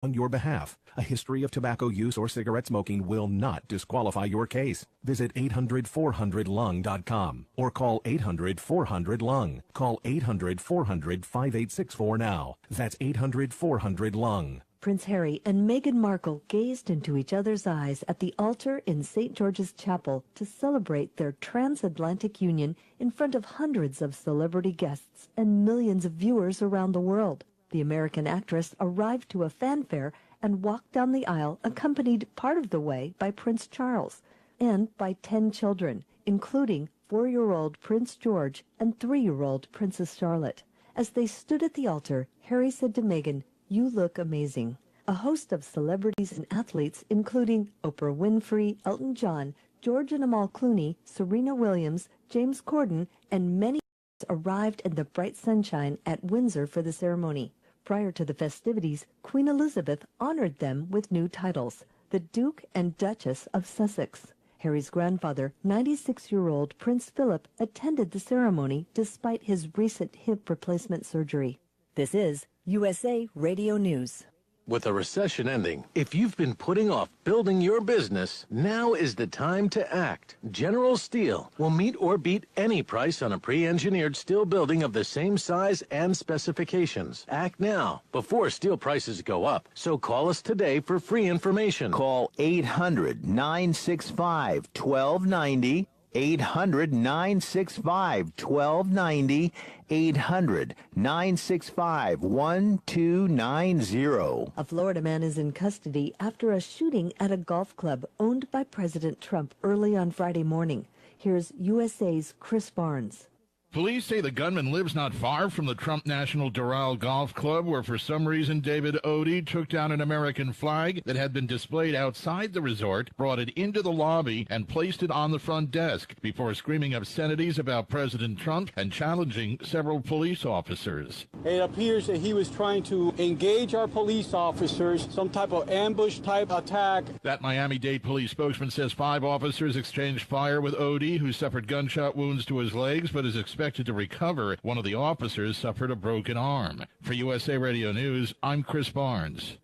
on your behalf. A history of tobacco use or cigarette smoking will not disqualify your case. Visit 800-400-LUNG.com or call 800-400-LUNG. Call 800-400-5864 now. That's 800-400-LUNG. Prince Harry and Meghan Markle gazed into each other's eyes at the altar in St. George's Chapel to celebrate their transatlantic union in front of hundreds of celebrity guests and millions of viewers around the world. The American actress arrived to a fanfare and walked down the aisle, accompanied part of the way by Prince Charles and by 10 children, including 4-year-old Prince George and 3-year-old Princess Charlotte. As they stood at the altar, Harry said to Meghan, "You look amazing." A host of celebrities and athletes, including Oprah Winfrey, Elton John, George and Amal Clooney, Serena Williams, James Corden, and many arrived in the bright sunshine at Windsor for the ceremony. Prior to the festivities, Queen Elizabeth honored them with new titles, the Duke and Duchess of Sussex. Harry's grandfather, 96-year-old Prince Philip, attended the ceremony despite his recent hip replacement surgery. This is USA Radio News. With a recession ending, if you've been putting off building your business, now is the time to act. General Steel will meet or beat any price on a pre-engineered steel building of the same size and specifications. Act now, before steel prices go up. So call us today for free information. Call 800-965-1290. 800-965-1290, 800-965-1290. A Florida man is in custody after a shooting at a golf club owned by President Trump early on Friday morning. Here's USA's Chris Barnes. Police say the gunman lives not far from the Trump National Doral Golf Club, where for some reason David Odie took down an American flag that had been displayed outside the resort, brought it into the lobby, and placed it on the front desk before screaming obscenities about President Trump and challenging several police officers. It appears that he was trying to engage our police officers, some type of ambush-type attack. That Miami-Dade police spokesman says 5 officers exchanged fire with Odie, who suffered gunshot wounds to his legs but is expected to recover. One of the officers suffered a broken arm. For USA Radio News, I'm Chris Barnes.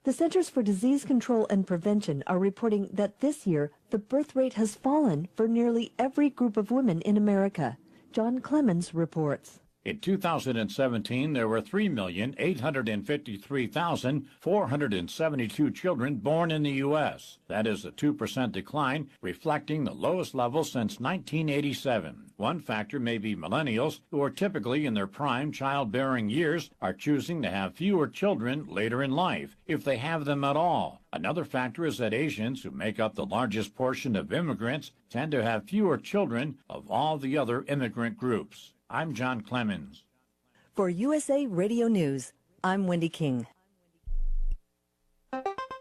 The Centers for Disease Control and Prevention are reporting that this year the birth rate has fallen for nearly every group of women in America. John Clemens reports. In 2017, there were 3,853,472 children born in the U.S. That is a 2% decline, reflecting the lowest level since 1987. One factor may be millennials, who are typically in their prime childbearing years, are choosing to have fewer children later in life, if they have them at all. Another factor is that Asians, who make up the largest portion of immigrants, tend to have fewer children of all the other immigrant groups. I'm John Clemens. For USA Radio News, I'm Wendy King.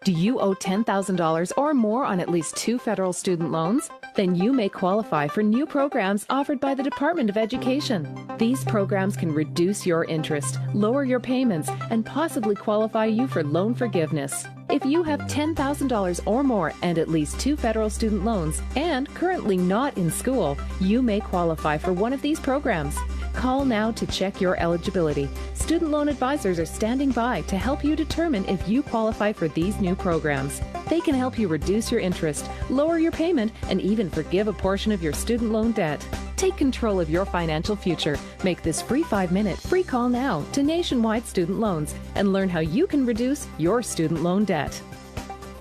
Do you owe $10,000 or more on at least 2 federal student loans? Then you may qualify for new programs offered by the Department of Education. These programs can reduce your interest, lower your payments, and possibly qualify you for loan forgiveness. If you have $10,000 or more and at least 2 federal student loans and currently not in school, you may qualify for one of these programs. Call now to check your eligibility. Student loan advisors are standing by to help you determine if you qualify for these new programs. They can help you reduce your interest, lower your payment, and even forgive a portion of your student loan debt. Take control of your financial future. Make this free 5-minute free call now to Nationwide Student Loans and learn how you can reduce your student loan debt.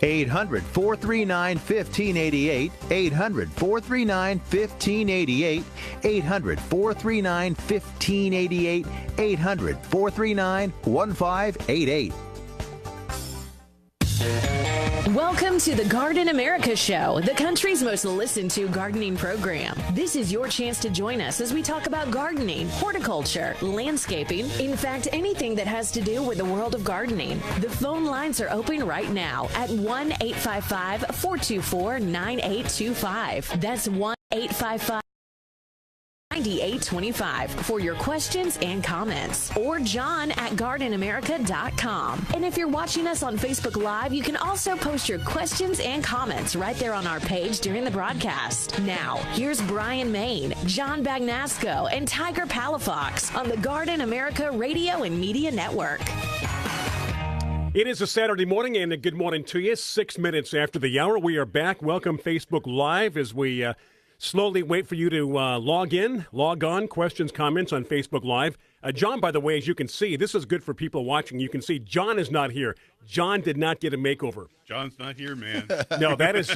800-439-1588, 800-439-1588, 800-439-1588, 800-439-1588. Welcome to the Garden America Show, the country's most listened to gardening program. This is your chance to join us as we talk about gardening, horticulture, landscaping, in fact, anything that has to do with the world of gardening. The phone lines are open right now at 1-855-424-9825. That's 1-855-9825 for your questions and comments, or John at gardenamerica.com. And if you're watching us on Facebook Live, you can also post your questions and comments right there on our page during the broadcast. Now, here's Bryan Main, John Bagnasco, and Tiger Palafox on the Garden America Radio and Media Network. It is a Saturday morning, and a good morning to you. 6 minutes after the hour, we are back. Welcome Facebook Live as we slowly wait for you to log on, questions, comments on Facebook Live. John, by the way, as you can see, this is good for people watching. You can see John is not here. John did not get a makeover. John's not here, man. No, that is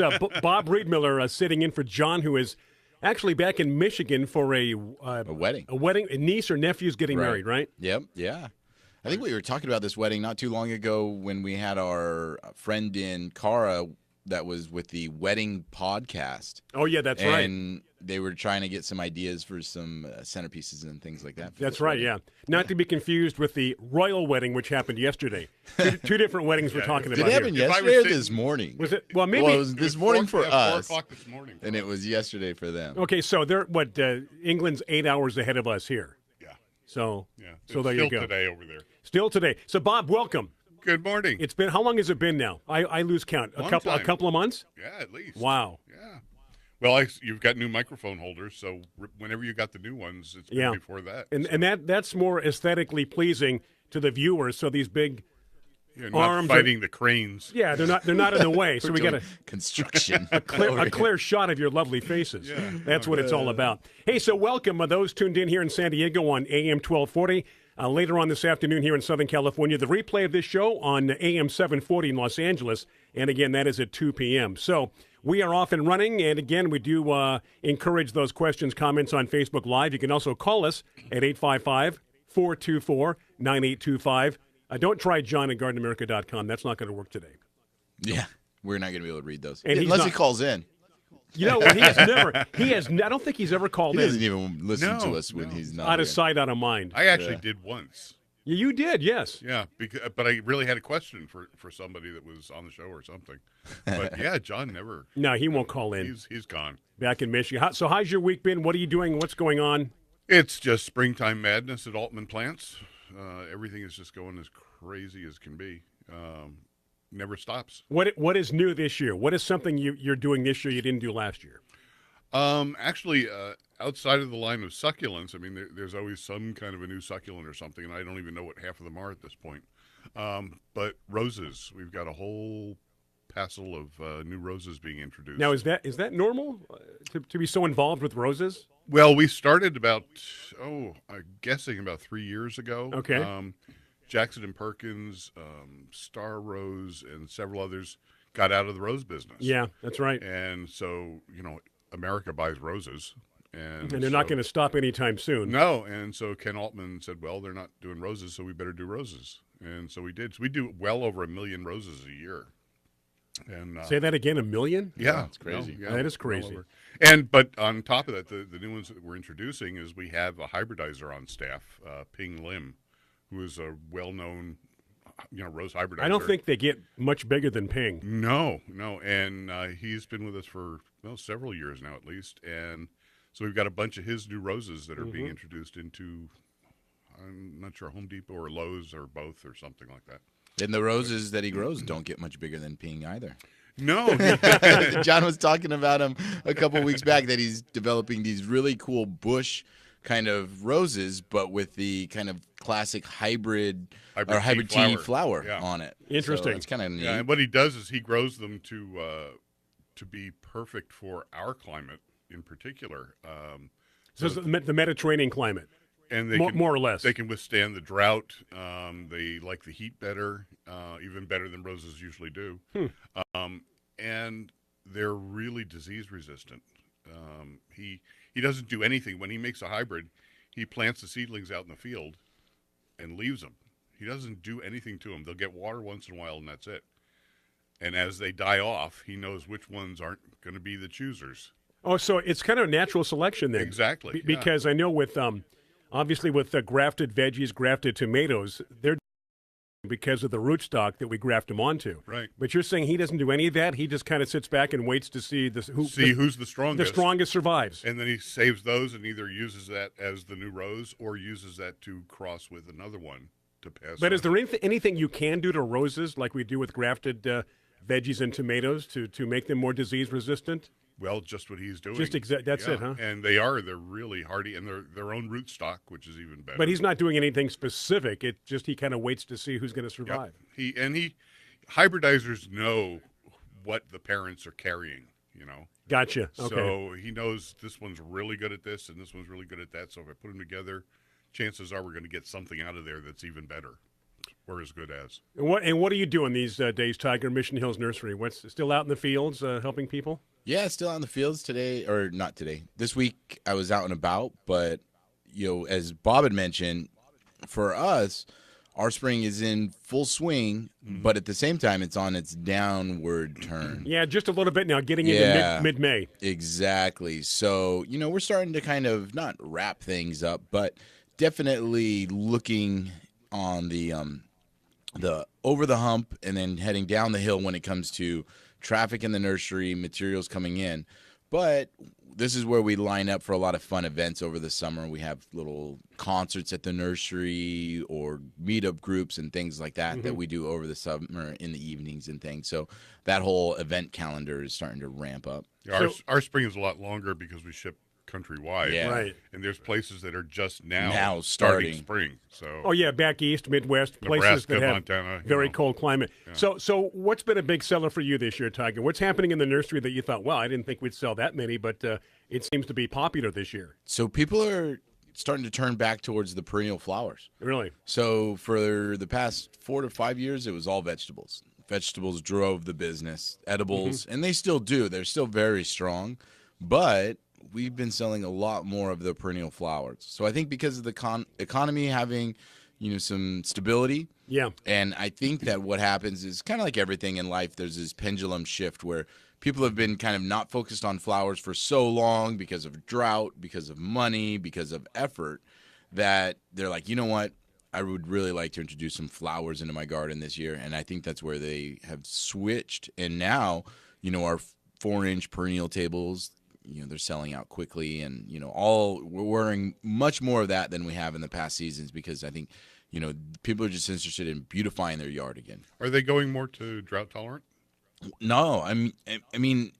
Bob Reidmuller sitting in for John, who is actually back in Michigan for a wedding. A wedding. A niece or nephew's getting married, right? Yep, yeah. I think we were talking about this wedding not too long ago when we had our friend in Cara that was with the wedding podcast. Oh, yeah, that's right. And they were trying to get some ideas for some centerpieces and things like that. That's right, yeah. Not to be confused with the royal wedding, which happened yesterday. Two different weddings we're talking about here. Did it happen yesterday or this morning? Was it? Well, maybe. Well, it was this morning for us. 4 o'clock this morning. And it was yesterday for them. Okay, so they're, England's 8 hours ahead of us here. Yeah. So there Still you go. today over there. Still today. So, Bob, welcome. Good morning. It's been, how long has it been now? I lose count. A couple of months? Yeah, at least. Wow. Yeah. Well, you've got new microphone holders, so whenever you got the new ones, it's been before that. And that's more aesthetically pleasing to the viewers. So these big arms not fighting the cranes. Yeah, they're not in the way. So we got construction. a clear shot of your lovely faces. Yeah. That's what it's all about. Hey, so welcome those tuned in here in San Diego on AM 1240. Later on this afternoon here in Southern California, the replay of this show on AM 740 in Los Angeles. And again, that is at 2 p.m. So we are off and running. And again, we do encourage those questions, comments on Facebook Live. You can also call us at 855-424-9825. Don't try John at GardenAmerica.com. That's not going to work today. Yeah, we're not going to be able to read those. And unless he calls in. You know, he has I don't think he's ever called in. He doesn't even listen to us when he's not out of sight, out of mind. I actually did once. You did, yes. Yeah, but I really had a question for somebody that was on the show or something. But yeah, John never. No, he won't call in. He's gone. Back in Michigan. So how's your week been? What are you doing? What's going on? It's just springtime madness at Altman Plants. Everything is just going as crazy as can be. Never stops. What is new this year? What is something you're doing this year you didn't do last year? Actually, outside of the line of succulents, I mean, there's always some kind of a new succulent or something, and I don't even know what half of them are at this point. But roses, we've got a whole passel of new roses being introduced. Now, is that normal to be so involved with roses? Well, we started I'm guessing about 3 years ago. Okay. Jackson and Perkins, Star Rose, and several others got out of the rose business. Yeah, that's right. And so, America buys roses. And they're not going to stop anytime soon. No, and so Ken Altman said, well, they're not doing roses, so we better do roses. And so we did. So we do well over 1 million roses a year. And say that again, 1 million? Yeah. That's crazy. Yeah, that is crazy. But on top of that, the new ones that we're introducing is we have a hybridizer on staff, Ping Lim, who is a well-known, rose hybridizer. I don't think they get much bigger than Ping. No, and he's been with us for several years now at least, and so we've got a bunch of his new roses that are being introduced into, I'm not sure, Home Depot or Lowe's or both or something like that. And the roses that he grows don't get much bigger than Ping either. No. John was talking about him a couple weeks back that he's developing these really cool bush kind of roses, but with the kind of classic hybrid tea flower on it. Interesting. So it's kind of neat. Yeah, and what he does is he grows them to be perfect for our climate in particular. So the Mediterranean climate, and more or less. They can withstand the drought. They like the heat better, even better than roses usually do. And they're really disease resistant. He doesn't do anything. When he makes a hybrid, he plants the seedlings out in the field and leaves them. He doesn't do anything to them. They'll get water once in a while, and that's it. And as they die off, he knows which ones aren't going to be the choosers. Oh, so it's kind of natural selection then. Exactly. Because I know with, obviously with grafted veggies, grafted tomatoes, they're because of the rootstock that we graft them onto. Right. But you're saying he doesn't do any of that? He just kind of sits back and waits to see who's the strongest. The strongest survives. And then he saves those and either uses that as the new rose or uses that to cross with another one to pass. But is there anything you can do to roses like we do with grafted veggies and tomatoes to make them more disease resistant? Well, just what he's doing. That's it, huh? And they're really hardy, and they're their own rootstock, which is even better. But he's not doing anything specific. It just he kind of waits to see who's going to survive. Yep. Hybridizers know what the parents are carrying, Gotcha. Okay. So he knows this one's really good at this, and this one's really good at that. So if I put them together, chances are we're going to get something out of there that's even better. Or as good as. And what are you doing these days, Tiger? Mission Hills Nursery. What's still out in the fields helping people? Yeah, still out in the fields today, or not today. This week I was out and about, but as Bob had mentioned, for us, our spring is in full swing, but at the same time, it's on its downward turn. Yeah, just a little bit now, getting into mid-May. Exactly. So we're starting to kind of not wrap things up, but definitely looking on the over the hump and then heading down the hill when it comes to traffic in the nursery, materials coming in. But this is where we line up for a lot of fun events over the summer. We have little concerts at the nursery or meetup groups and things like that that we do over the summer in the evenings and things. So that whole event calendar is starting to ramp up. Yeah, our spring is a lot longer because we ship countrywide. Yeah. Right. And there's places that are just now starting spring. So. Oh, yeah, back east, Midwest, places Nebraska, that have Montana, very cold climate. Yeah. So what's been a big seller for you this year, Tiger? What's happening in the nursery that you thought, well, I didn't think we'd sell that many, but it seems to be popular this year? So people are starting to turn back towards the perennial flowers. Really? So for the past 4 to 5 years, it was all vegetables. Vegetables drove the business, edibles, and they still do. They're still very strong, but we've been selling a lot more of the perennial flowers. So I think because of the economy having, some stability. Yeah. And I think that what happens is kind of like everything in life, there's this pendulum shift where people have been kind of not focused on flowers for so long because of drought, because of money, because of effort, that they're like, you know what? I would really like to introduce some flowers into my garden this year. And I think that's where they have switched. And now, our 4-inch perennial tables, they're selling out quickly, and we're wearing much more of that than we have in the past seasons because I think people are just interested in beautifying their yard again. Are they going more to drought tolerant? No, I mean,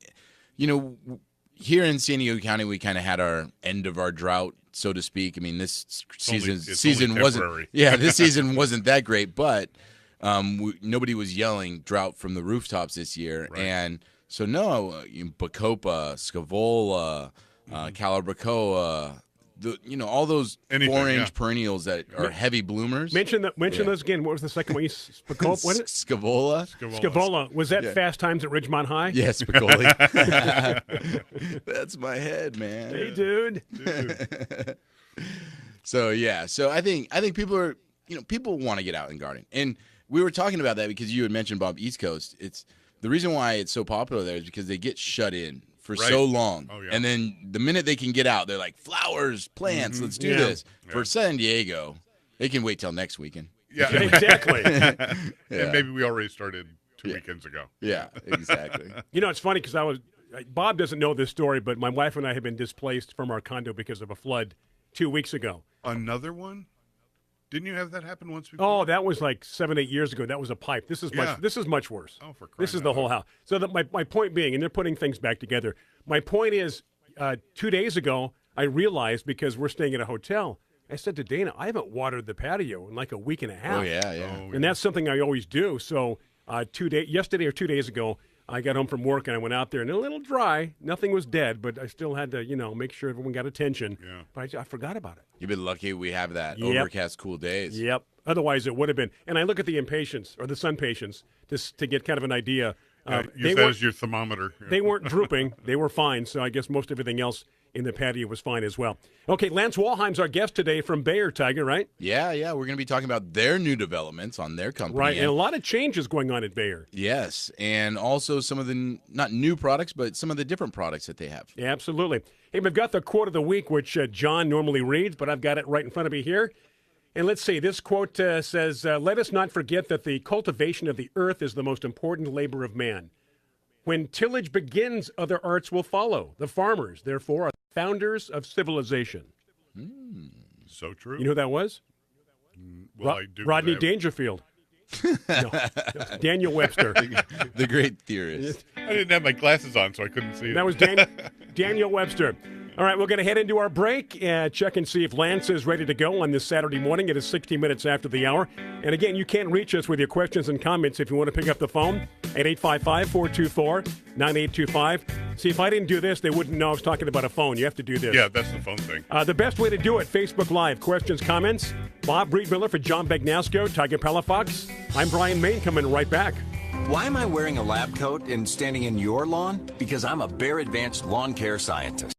here in San Diego County, we kind of had our end of our drought, so to speak. I mean, this season wasn't. Yeah, this season wasn't that great, but nobody was yelling drought from the rooftops this year, right. And. So no, Bacopa, Scavola, Calabricoa, all those 4-inch perennials that are heavy bloomers. Mention those again. What was the second one? Bacopa, what is it? Scavola. Scavola. Was that Fast Times at Ridgemont High? Yes, Spicoli. That's my head, man. Hey, dude. So I think people are people want to get out and garden, and we were talking about that because you had mentioned Bob East Coast. It's the reason why it's so popular there is because they get shut in for so long. Oh, yeah. And then the minute they can get out, they're like, flowers, plants, let's do this. Yeah. For San Diego, they can wait till next weekend. Yeah, exactly. And maybe we already started 2 weekends ago. Yeah, exactly. It's funny because Bob doesn't know this story, but my wife and I have been displaced from our condo because of a flood 2 weeks ago. Another one? Didn't you have that happen once before? Oh, that was like 7-8 years ago. That was a pipe. This is much worse. Oh, for crying This is the whole house. So my point being, and they're putting things back together. My point is, 2 days ago, I realized because we're staying at a hotel, I said to Dana, I haven't watered the patio in like a week and a half. Oh yeah. And that's something I always do. So yesterday or 2 days ago, I got home from work and I went out there and a little dry. Nothing was dead, but I still had to, make sure everyone got attention. Yeah. But I forgot about it. You've been lucky we have that overcast, cool days. Yep. Otherwise, it would have been. And I look at the impatience or the sun patients to get kind of an idea. Use that as your thermometer. They weren't drooping. They were fine. So I guess most everything else in the patio was fine as well. Okay, Lance Walheim's our guest today from Bayer, Tiger, right? Yeah. We're going to be talking about their new developments on their company. Right, and a lot of changes going on at Bayer. Yes, and also some of the, not new products, but some of the different products that they have. Yeah, absolutely. Hey, we've got the quote of the week, which John normally reads, but I've got it right in front of me here. And let's see, this quote says, let us not forget that the cultivation of the earth is the most important labor of man. When tillage begins, other arts will follow. The farmers, therefore, are the founders of civilization. So true. You know who that was? Well, I do. Rodney Dangerfield. No, Daniel Webster. The great theorist. I didn't have my glasses on, so I couldn't see it. That was Daniel Webster. All right, we're going to head into our break, check and see if Lance is ready to go on this Saturday morning. It is 60 minutes after the hour. And again, you can reach us with your questions and comments if you want to pick up the phone at 855-424-9825. See, if I didn't do this, they wouldn't know I was talking about a phone. You have to do this. Yeah, that's the phone thing. The best way to do it, Facebook Live. Questions, comments. Bob Reidmuller for John Bagnasco, Tiger Palafox. I'm Bryan Main, coming right back. Why am I wearing a lab coat and standing in your lawn? Because I'm a Bayer Advanced Lawn Care Scientist.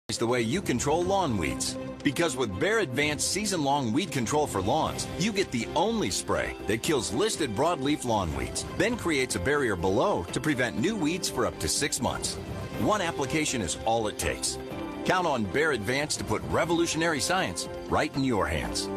It's the way you control lawn weeds. Because with Bayer Advanced Season-Long Weed Control for Lawns, you get the only spray that kills listed broadleaf lawn weeds, then creates a barrier below to prevent new weeds for up to 6 months. One application is all it takes. Count on Bayer Advanced to put revolutionary science right in your hands.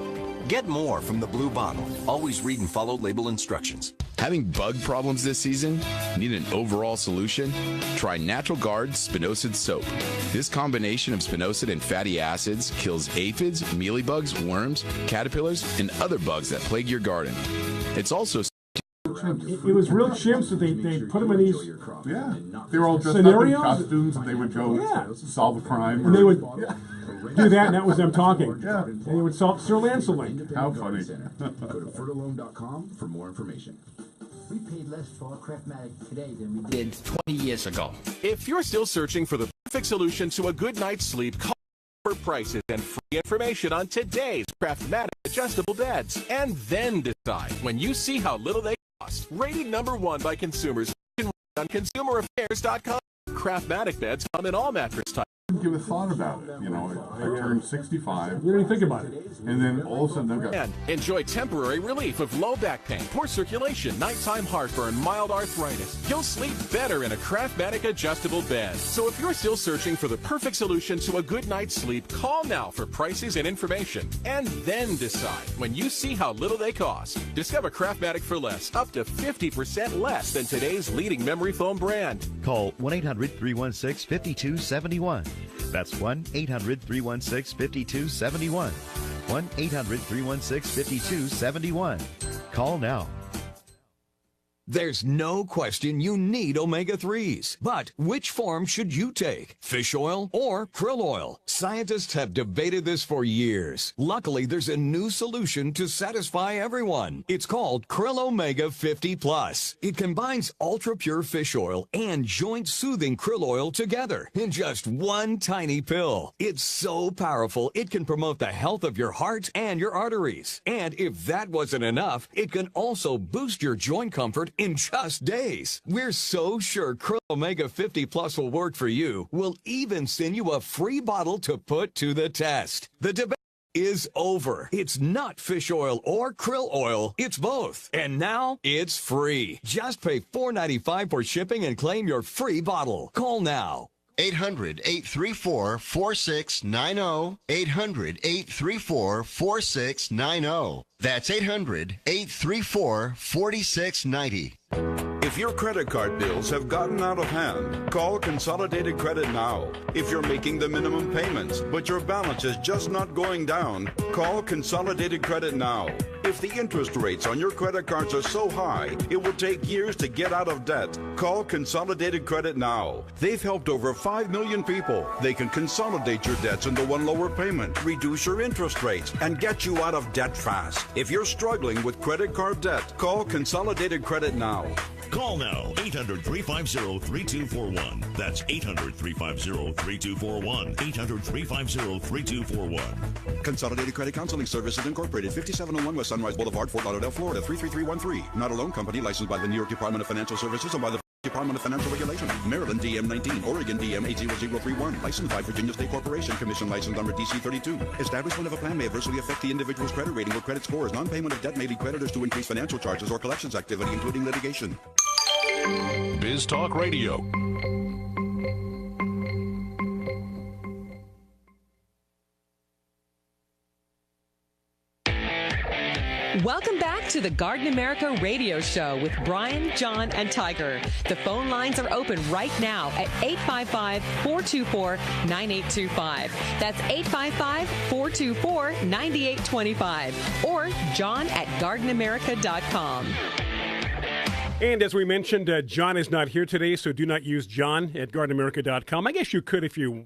Get more from the blue bottle. Always read and follow label instructions. Having bug problems this season? Need an overall solution? Try Natural Guard Spinosad Soap. This combination of spinosad and fatty acids kills aphids, mealybugs, worms, caterpillars, and other bugs that plague your garden. It's also It was real chimps that they put them in these they were all dressed scenarios? up in costumes, and they would go solve a crime. And they would do that, and that was them talking. Yeah. And they would solve Sir Lancelot. How funny. Go to fertilome.com for more information. We paid less for our Craftmatic today than we did 20 years ago. If you're still searching for the perfect solution to a good night's sleep, call for prices and free information on today's Craftmatic adjustable beds. And then decide when you see how little they cost. Rated #1 by consumers. You can read on consumeraffairs.com. Craftmatic beds come in all mattress types. I didn't give a thought about it. You know, I turned 65. You didn't think about it. And then all of a sudden I've got... And enjoy temporary relief of low back pain, poor circulation, nighttime heartburn, mild arthritis. You'll sleep better in a Craftmatic adjustable bed. So if you're still searching for the perfect solution to a good night's sleep, call now for prices and information. And then decide when you see how little they cost. Discover Craftmatic for less, up to 50% less than today's leading memory foam brand. Call 1-800-316-5271. That's 1-800-316-5271. 1-800-316-5271. Call now. There's no question you need omega-3s. But which form should you take? Fish oil or krill oil? Scientists have debated this for years. Luckily, there's a new solution to satisfy everyone. It's called Krill Omega 50 Plus. It combines ultra-pure fish oil and joint-soothing krill oil together in just one tiny pill. It's so powerful, it can promote the health of your heart and your arteries. And if that wasn't enough, it can also boost your joint comfort in just days. We're so sure Krill Omega 50 Plus will work for you. We'll even send you a free bottle to put to the test. The debate is over. It's not fish oil or krill oil. It's both. And now it's free. Just pay $4.95 for shipping and claim your free bottle. Call now. 800-834-4690. 800-834-4690. That's 800-834-4690. If your credit card bills have gotten out of hand, call Consolidated Credit now. If you're making the minimum payments, but your balance is just not going down, call Consolidated Credit now. If the interest rates on your credit cards are so high, it will take years to get out of debt, call Consolidated Credit now. They've helped over 5 million people. They can consolidate your debts into one lower payment, reduce your interest rates, and get you out of debt fast. If you're struggling with credit card debt, call Consolidated Credit now. Call now, 800-350-3241. That's 800-350-3241. 800-350-3241. Consolidated Credit Counseling Services Incorporated, 5701 West Sunrise Boulevard, Fort Lauderdale, Florida, 33313. Not a loan company licensed by the New York Department of Financial Services and by the Department of Financial Regulation. Maryland DM 19, Oregon DM 80031. Licensed by Virginia State Corporation. Commission license number DC 32. Establishment of a plan may adversely affect the individual's credit rating or credit scores. Non-payment of debt may lead creditors to increase financial charges or collections activity, including litigation. Biz Talk Radio. Welcome back to the Garden America radio show with Brian, John, and Tiger. The phone lines are open right now at 855-424-9825. That's 855-424-9825. Or John at gardenamerica.com. And as we mentioned, John is not here today, so do not use John at gardenamerica.com. I guess you could if you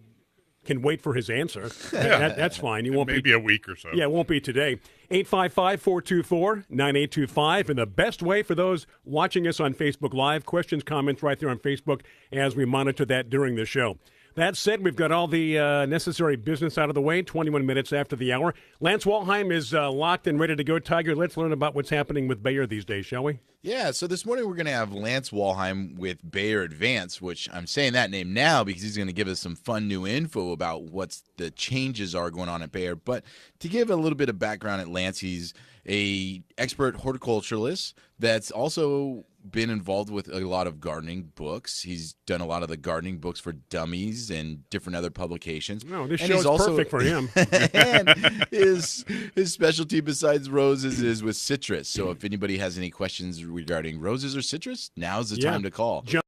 can wait for his answer. That's fine. You won't maybe a week or so. Yeah, it won't be today. 855-424-9825. And the best way for those watching us on Facebook Live, questions, comments right there on Facebook as we monitor that during the show. That said, we've got all the necessary business out of the way, 21 minutes after the hour. Lance Walheim is locked and ready to go. Tiger, let's learn about what's happening with Bayer these days, shall we? Yeah, so this morning we're going to have Lance Walheim with Bayer Advance, which I'm saying that name now because he's going to give us some fun new info about what the changes are going on at Bayer. But to give a little bit of background at Lance, he's a expert horticulturalist that's also been involved with a lot of gardening books. He's done a lot of the gardening books for dummies and different other publications. No, this show's perfect for him. And his specialty besides roses is with citrus. So if anybody has any questions regarding roses or citrus, now's the time to call. John,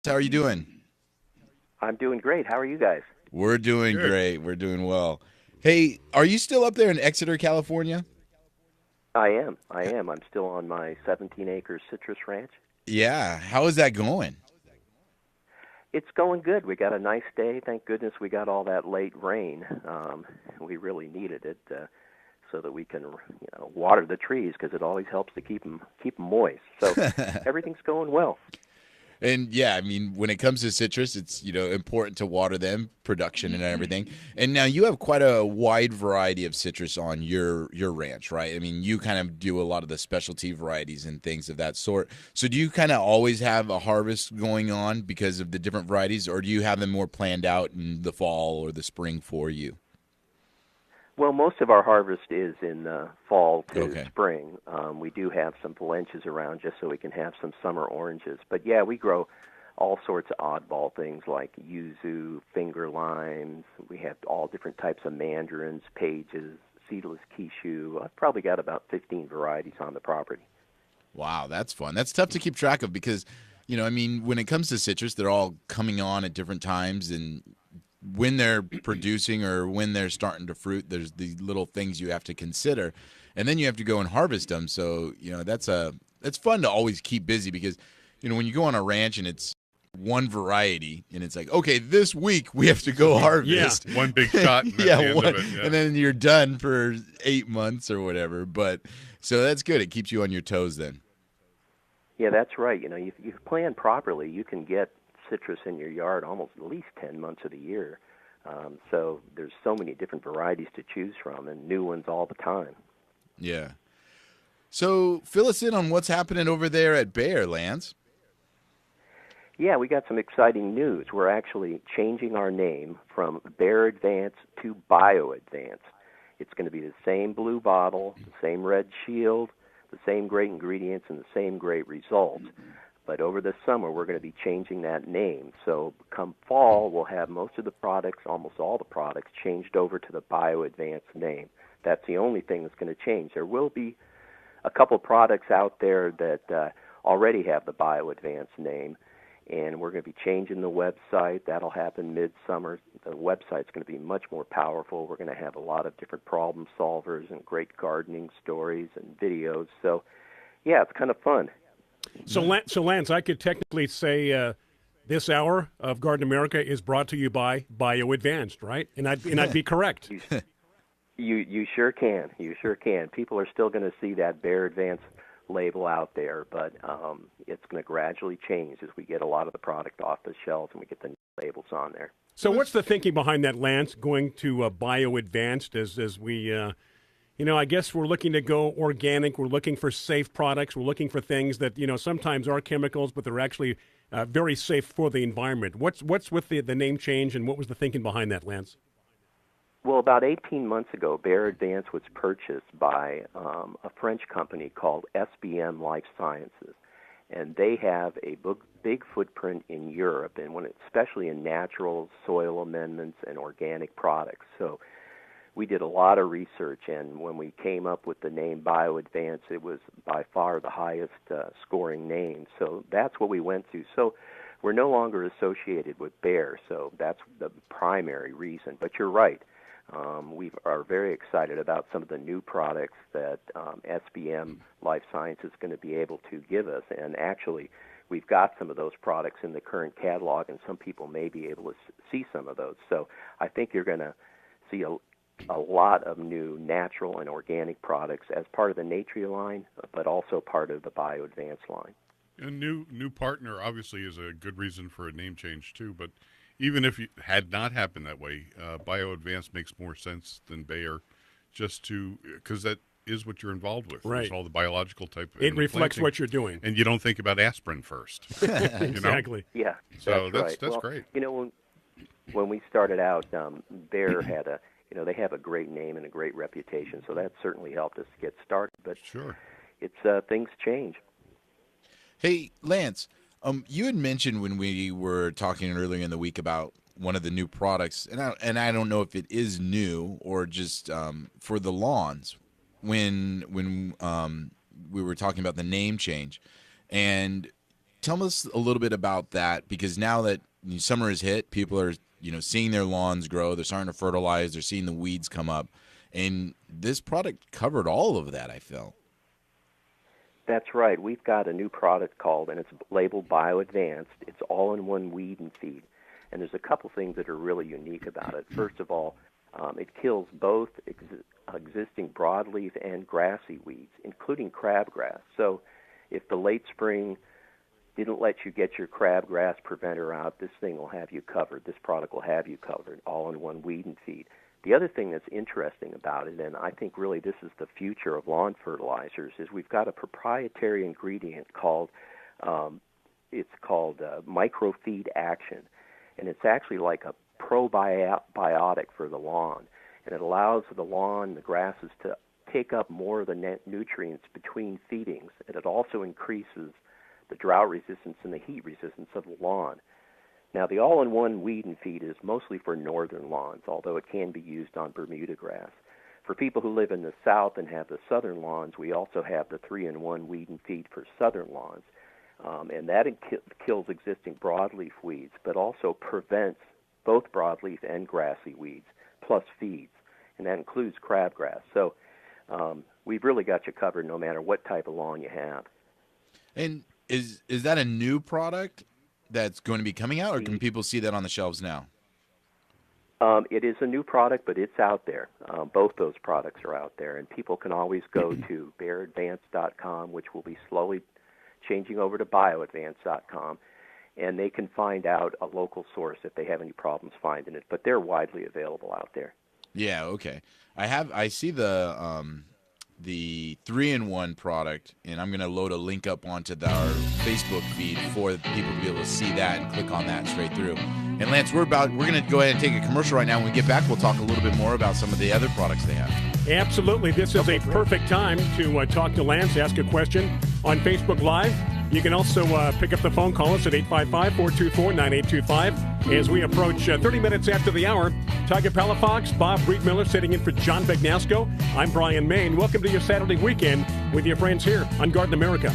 how are you doing? I'm doing great. How are you guys? We're doing great. We're doing well. Hey, are you still up there in Exeter, California? I am. I'm still on my 17-acre citrus ranch. Yeah. How is that going? It's going good. We got a nice day. Thank goodness we got all that late rain. We really needed it so that we can water the trees because it always helps to keep them moist. So everything's going well. And yeah, I mean, when it comes to citrus, it's, important to water them, production and everything. And now you have quite a wide variety of citrus on your ranch, right? I mean, you kind of do a lot of the specialty varieties and things of that sort. So do you kind of always have a harvest going on because of the different varieties, or do you have them more planned out in the fall or the spring for you? Well, most of our harvest is in fall to spring. We do have some Valencias around just so we can have some summer oranges. But, yeah, we grow all sorts of oddball things like yuzu, finger limes. We have all different types of mandarins, pages, seedless kishu. I've probably got about 15 varieties on the property. Wow, that's fun. That's tough to keep track of because, when it comes to citrus, they're all coming on at different times, and when they're producing or when they're starting to fruit, there's the little things you have to consider, and then you have to go and harvest them. So it's fun to always keep busy because when you go on a ranch and it's one variety and it's like, okay, this week we have to go harvest one big shot, and then you're done for 8 months or whatever. But so that's good. It keeps you on your toes then. Yeah, that's right. If you plan properly, you can get citrus in your yard almost at least 10 months of the year. So there's so many different varieties to choose from and new ones all the time. Yeah. So fill us in on what's happening over there at Bayer, Lance. Yeah, we got some exciting news. We're actually changing our name from Bayer Advance to Bio Advance. It's going to be the same blue bottle, the same red shield, the same great ingredients, and the same great results. But over the summer, we're going to be changing that name. So come fall, we'll have most of the products, almost all the products, changed over to the Bio Advance name. That's the only thing that's going to change. There will be a couple products out there that already have the Bio Advance name, and we're going to be changing the website. That'll happen midsummer. The website's going to be much more powerful. We're going to have a lot of different problem solvers and great gardening stories and videos. So, yeah, it's kind of fun. So Lance, I could technically say this hour of Garden America is brought to you by Bio Advanced, right? And I'd be correct. You sure can. You sure can. People are still going to see that Bayer Advanced label out there, but it's going to gradually change as we get a lot of the product off the shelves and we get the new labels on there. So what's the thinking behind that, Lance, going to Bio Advanced as we I guess we're looking to go organic. We're looking for safe products. We're looking for things that, sometimes are chemicals, but they're actually very safe for the environment. What's with the name change, and what was the thinking behind that, Lance? Well, about 18 months ago, Bayer Advance was purchased by a French company called SBM Life Sciences, and they have a big footprint in Europe, and especially in natural soil amendments and organic products. So we did a lot of research, and when we came up with the name BioAdvance, it was by far the highest scoring name. So that's what we went to. So we're no longer associated with Bayer, so that's the primary reason. But you're right. We are very excited about some of the new products that SBM Life Science is going to be able to give us. And actually, we've got some of those products in the current catalog, and some people may be able to see some of those. So I think you're going to see a lot of new natural and organic products as part of the Natria line, but also part of the BioAdvance line. A new partner obviously is a good reason for a name change too, but even if it had not happened that way, BioAdvance makes more sense than Bayer, just because that is what you're involved with. Right. It's all the biological type. It reflects what you're doing. And you don't think about aspirin first. Exactly. You know? Yeah. So that's well, great. You know, when we started out, Bayer had they have a great name and a great reputation, so that certainly helped us get started. But sure, it's things change. Hey, Lance, you had mentioned when we were talking earlier in the week about one of the new products, and I don't know if it is new or just for the lawns, when we were talking about the name change. And tell us a little bit about that, because now that summer has hit, people are seeing their lawns grow, they're starting to fertilize, they're seeing the weeds come up, and this product covered all of that, I felt. That's right. We've got a new product called, and it's labeled BioAdvanced. It's all-in-one weed and feed. And there's a couple things that are really unique about it. First of all, it kills both existing broadleaf and grassy weeds, including crabgrass. So if the late spring didn't let you get your crabgrass preventer out, this thing will have you covered. This product will have you covered, all-in-one weed and feed. The other thing that's interesting about it, and I think really this is the future of lawn fertilizers, is we've got a proprietary ingredient called microfeed action, and it's actually like a probiotic for the lawn, and it allows the lawn, the grasses, to take up more of the net nutrients between feedings, and it also increases the drought resistance and the heat resistance of the lawn. Now, the all-in-one weed and feed is mostly for northern lawns, although it can be used on Bermuda grass. For people who live in the south and have the southern lawns, we also have the 3-in-1 weed and feed for southern lawns, and that kills existing broadleaf weeds, but also prevents both broadleaf and grassy weeds, plus feeds, and that includes crabgrass. So we've really got you covered no matter what type of lawn you have. And is that a new product that's going to be coming out, or can people see that on the shelves now? It is a new product, but it's out there. Both those products are out there, and people can always go to BayerAdvance.com, which will be slowly changing over to BioAdvance.com, and they can find out a local source if they have any problems finding it. But they're widely available out there. Yeah, okay. I see the 3-in-1 product, and I'm going to load a link up onto our Facebook feed for people to be able to see that and click on that straight through. And Lance, we're going to go ahead and take a commercial right now. When we get back, we'll talk a little bit more about some of the other products they have. Absolutely. This is a perfect time to talk to Lance, ask a question on Facebook Live. You can also pick up the phone, call us at 855-424-9825. As we approach 30 minutes after the hour, Tiger Palafox, Bob Reidmuller sitting in for John Bagnasco. I'm Bryan Main. Welcome to your Saturday weekend with your friends here on Garden America.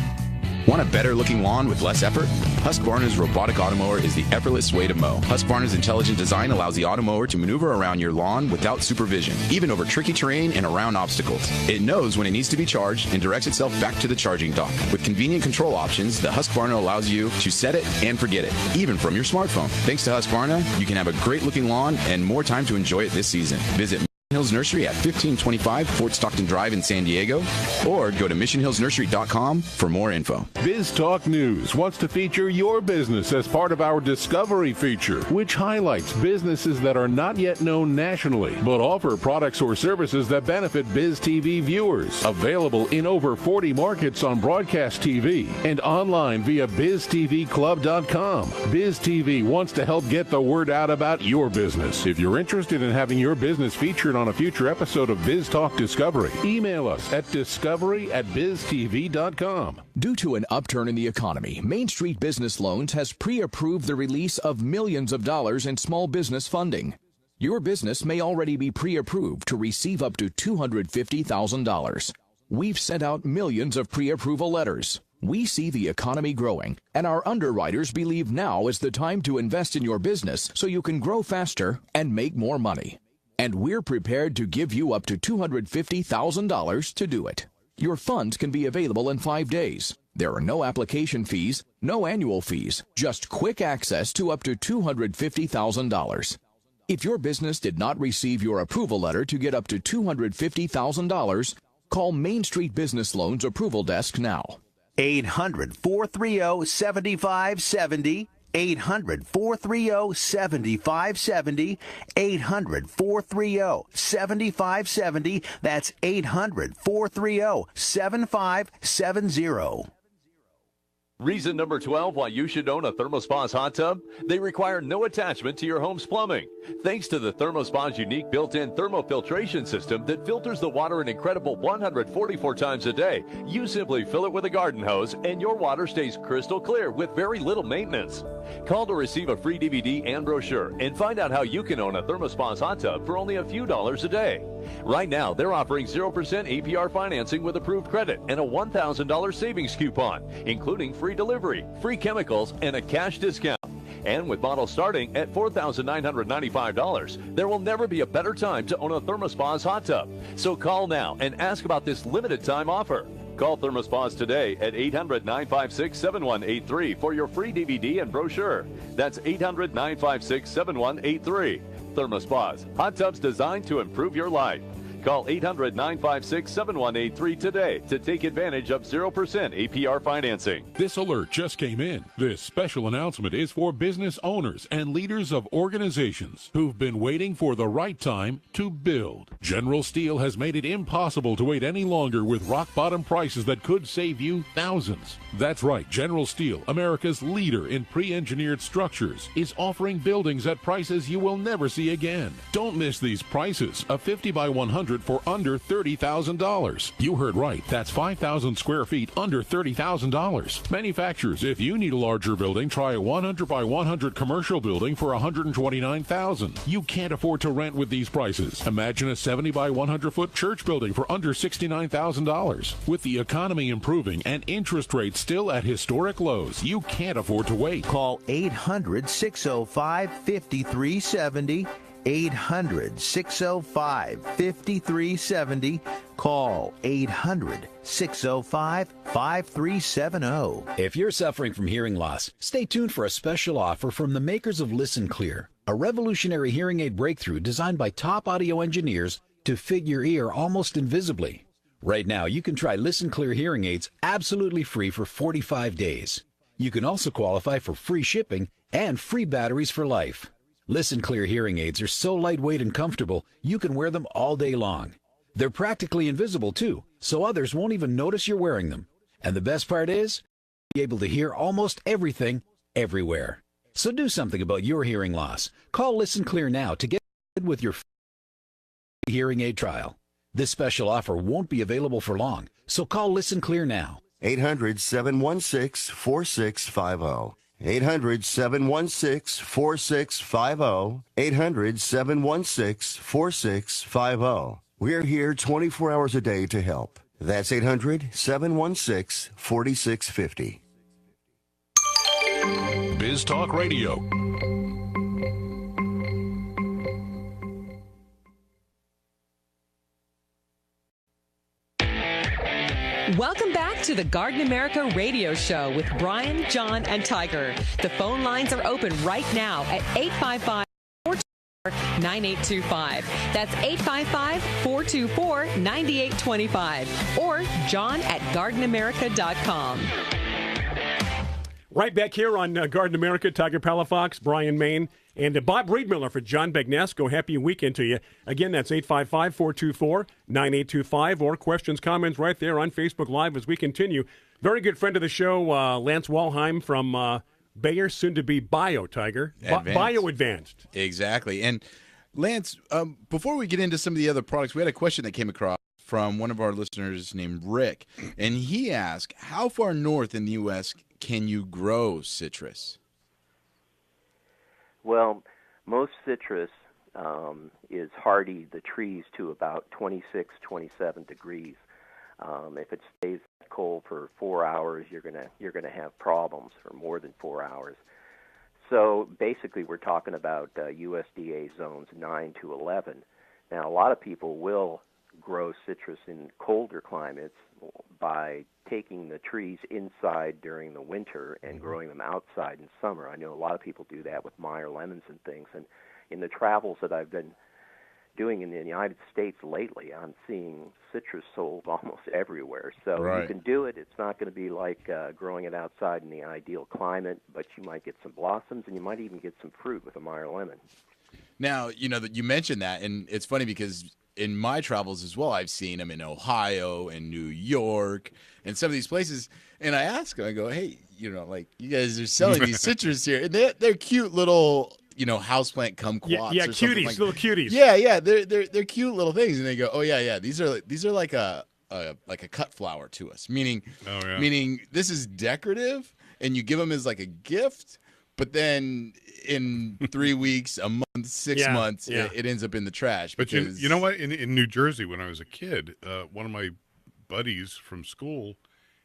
Want a better looking lawn with less effort? Husqvarna's robotic automower is the effortless way to mow. Husqvarna's intelligent design allows the automower to maneuver around your lawn without supervision, even over tricky terrain and around obstacles. It knows when it needs to be charged and directs itself back to the charging dock. With convenient control options, the Husqvarna allows you to set it and forget it, even from your smartphone. Thanks to Husqvarna, you can have a great looking lawn and more time to enjoy it this season. Visit Hills Nursery at 1525 Fort Stockton Drive in San Diego, or go to missionhillsnursery.com for more info. Biz Talk News wants to feature your business as part of our Discovery feature, which highlights businesses that are not yet known nationally, but offer products or services that benefit Biz TV viewers. Available in over 40 markets on broadcast TV and online via biztvclub.com. Biz TV wants to help get the word out about your business. If you're interested in having your business featured on a future episode of Biz Talk Discovery, email us at discovery@biztv.com. Due to an upturn in the economy, Main Street Business Loans has pre-approved the release of millions of dollars in small business funding. Your business may already be pre-approved to receive up to $250,000. We've sent out millions of pre-approval letters. We see the economy growing, and our underwriters believe now is the time to invest in your business so you can grow faster and make more money. And we're prepared to give you up to $250,000 to do it. Your funds can be available in 5 days. There are no application fees, no annual fees, just quick access to up to $250,000. If your business did not receive your approval letter to get up to $250,000, call Main Street Business Loans Approval Desk now. 800-430-7570. 800-430-7570. 800-430-7570. That's 800-430-7570. Reason number 12 why you should own a ThermoSpa's hot tub? They require no attachment to your home's plumbing. Thanks to the ThermoSpa's unique built-in thermofiltration system that filters the water an incredible 144 times a day, you simply fill it with a garden hose and your water stays crystal clear with very little maintenance. Call to receive a free DVD and brochure and find out how you can own a ThermoSpa's hot tub for only a few dollars a day. Right now, they're offering 0% APR financing with approved credit and a $1,000 savings coupon, including free delivery, free chemicals, and a cash discount. And with models starting at $4,995, there will never be a better time to own a ThermoSpa's hot tub. So call now and ask about this limited time offer. Call ThermoSpa's today at 800-956-7183 for your free DVD and brochure. That's 800-956-7183. ThermoSpa's, hot tubs designed to improve your life. Call 800-956-7183 today to take advantage of 0% APR financing. This alert just came in. This special announcement is for business owners and leaders of organizations who've been waiting for the right time to build. General Steel has made it impossible to wait any longer with rock-bottom prices that could save you thousands. That's right, General Steel, America's leader in pre-engineered structures, is offering buildings at prices you will never see again. Don't miss these prices. A 50 by 100 for under $30,000. You heard right. That's 5,000 square feet under $30,000. Manufacturers, if you need a larger building, try a 100 by 100 commercial building for $129,000. You can't afford to rent with these prices. Imagine a 70 by 100 foot church building for under $69,000. With the economy improving and interest rates still at historic lows, you can't afford to wait. Call 800-605-5370. 800-605-5370. Call 800-605-5370. If you're suffering from hearing loss, stay tuned for a special offer from the makers of Listen Clear, a revolutionary hearing aid breakthrough designed by top audio engineers to fit your ear almost invisibly. Right now, you can try Listen Clear hearing aids absolutely free for 45 days. You can also qualify for free shipping and free batteries for life. Listen Clear hearing aids are so lightweight and comfortable, you can wear them all day long. They're practically invisible, too, so others won't even notice you're wearing them. And the best part is, you'll be able to hear almost everything, everywhere. So do something about your hearing loss. Call Listen Clear now to get with your hearing aid trial. This special offer won't be available for long, so call Listen Clear now. 800-716-4650. 800-716-4650. 800-716-4650. We're here 24 hours a day to help. That's 800-716-4650. Biz Talk Radio. Welcome back to the Garden America radio show with Bryan, John, and Tiger. The phone lines are open right now at 855-424-9825. That's 855-424-9825. Or John at gardenamerica.com. Right back here on Garden America, Tiger Palafox, Bryan Main, and Bob Reidmuller for John Bagnasco. Happy weekend to you. Again, that's 855-424-9825, or questions, comments right there on Facebook Live as we continue. Very good friend of the show, Lance Walheim from Bayer, soon to be Bio, Tiger. Bio Advanced. Exactly. And Lance, before we get into some of the other products, we had a question that came across from one of our listeners named Rick, and he asked, how far north in the U.S. can you grow citrus? Well, most citrus is hardy the trees to about 26, 27 degrees. If it stays cold for 4 hours, you're gonna have problems, or more than 4 hours. So basically, we're talking about USDA zones 9 to 11. Now, a lot of people will grow citrus in colder climates by taking the trees inside during the winter and growing them outside in summer. I know a lot of people do that with Meyer lemons and things. And in the travels that I've been doing in the United States lately, I'm seeing citrus sold almost everywhere. So Right. you can do it. It's not going to be like growing it outside in the ideal climate, but you might get some blossoms, and you might even get some fruit with a Meyer lemon. Now, that you mentioned that, and it's funny because in my travels as well, I've seen them in Ohio and New York and some of these places. And I ask them, I go, hey, like you guys are selling these citrus here. And they're cute little, houseplant kumquats. Yeah, or something cuties, little cuties. Yeah. They're cute little things. And they go, oh yeah. These are like a cut flower to us, meaning this is decorative, and you give them as like a gift. But then in 3 weeks, a month, 6 months, it ends up in the trash. But you know what? In New Jersey, when I was a kid, one of my buddies from school,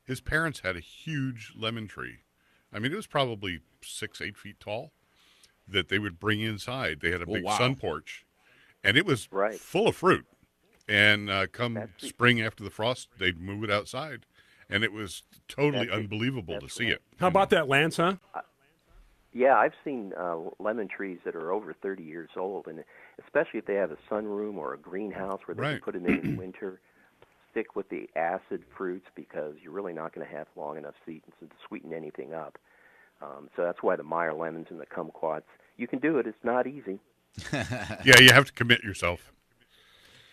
his parents had a huge lemon tree. I mean, it was probably 6-8 feet tall that they would bring inside. They had a big sun porch, and it was full of fruit. And come spring after the frost, they'd move it outside. And it was totally unbelievable to see it. How about that, Lance, huh? Yeah, I've seen lemon trees that are over 30 years old, and especially if they have a sunroom or a greenhouse where they can put them in winter, stick with the acid fruits because you're really not going to have long enough to sweeten anything up. So that's why the Meyer lemons and the kumquats, you can do it. It's not easy. Yeah, you have to commit yourself.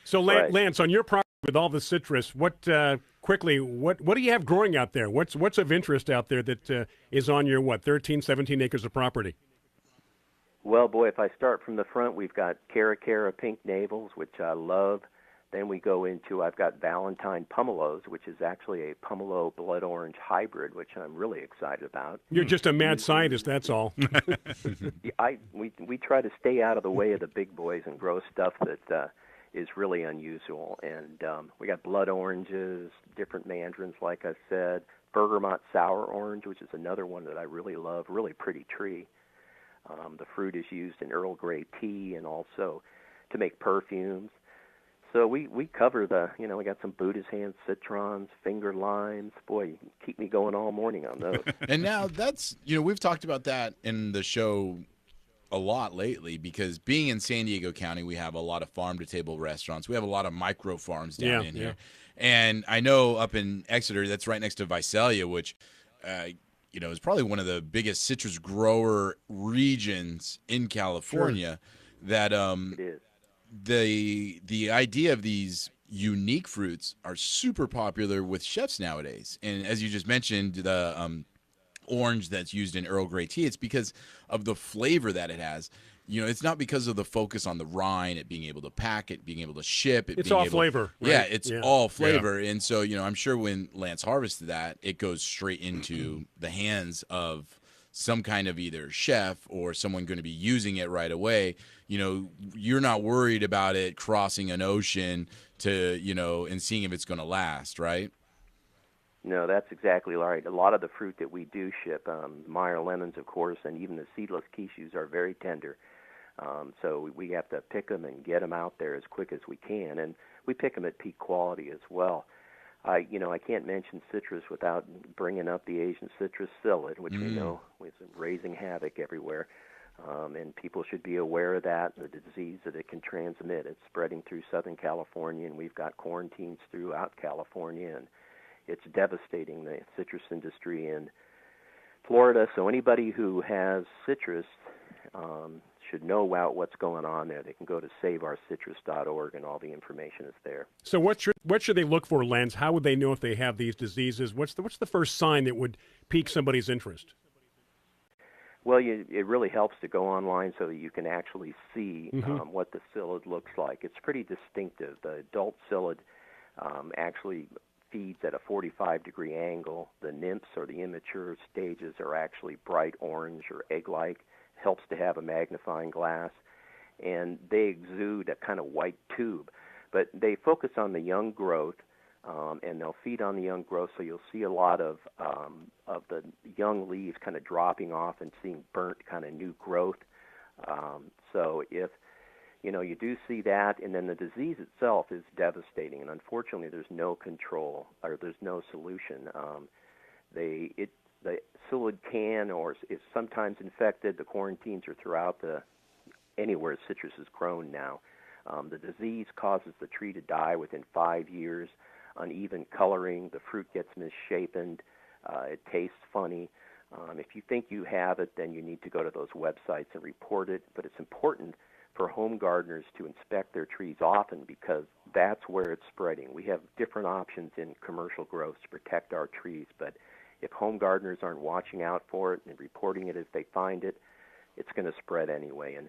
So, Lance, on your property with all the citrus, what do you have growing out there? What's of interest out there that is on your 13, 17 acres of property? Well, boy, if I start from the front, we've got Caracara pink navels, which I love. Then we go into, I've got Valentine pomelos, which is actually a pomelo blood orange hybrid, which I'm really excited about. You're just a mad scientist, that's all. We try to stay out of the way of the big boys and grow stuff that is really unusual. And we got blood oranges, different mandarins, like I said, bergamot sour orange, which is another one that I really love, really pretty tree. The fruit is used in Earl Grey tea and also to make perfumes. So we cover we got some Buddha's hand citrons, finger limes. Boy, you can keep me going all morning on those. And now that's, we've talked about that in the show a lot lately because being in San Diego County, we have a lot of farm-to-table restaurants. We have a lot of micro farms down in here. And I know up in Exeter, that's right next to Visalia, which, is probably one of the biggest citrus grower regions in California. Sure. That it is. The idea of these unique fruits are super popular with chefs nowadays. And as you just mentioned, the orange that's used in Earl Grey tea, it's because of the flavor that it has. It's not because of the focus on the rind, it being able to pack it, being able to ship it. It's all flavor. Right? Yeah, it's all flavor. Yeah. And so, I'm sure when Lance harvested that, it goes straight into the hands of some kind of either chef or someone going to be using it right away. You're not worried about it crossing an ocean to, and seeing if it's going to last, right? No, that's exactly right. A lot of the fruit that we do ship, Meyer lemons, of course, and even the seedless quiches are very tender. So we have to pick them and get them out there as quick as we can, and we pick them at peak quality as well. I can't mention citrus without bringing up the Asian citrus psyllid, which we know is raising havoc everywhere. And people should be aware of that, the disease that it can transmit. It's spreading through Southern California, and we've got quarantines throughout California, and it's devastating the citrus industry in Florida. So anybody who has citrus should know about what's going on there. They can go to saveourcitrus.org, and all the information is there. So what should they look for, Lance? How would they know if they have these diseases? What's the first sign that would pique somebody's interest? Well, it really helps to go online so that you can actually see what the psyllid looks like. It's pretty distinctive. The adult psyllid actually feeds at a 45-degree angle. The nymphs, or the immature stages, are actually bright orange or egg-like. Helps to have a magnifying glass. and they exude a kind of white tube. But they focus on the young growth, and they'll feed on the young growth, so you'll see a lot of the young leaves kind of dropping off and seeing burnt kind of new growth. So if you do see that, and then the disease itself is devastating, and unfortunately there's no control or there's no solution. The psyllid can or is sometimes infected. The quarantines are throughout anywhere citrus is grown now. The disease causes the tree to die within 5 years. Uneven coloring, the fruit gets misshapen, it tastes funny. If you think you have it, then you need to go to those websites and report it. But it's important for home gardeners to inspect their trees often because that's where it's spreading. We have different options in commercial growth to protect our trees, but if home gardeners aren't watching out for it and reporting it as they find it, it's going to spread anyway. And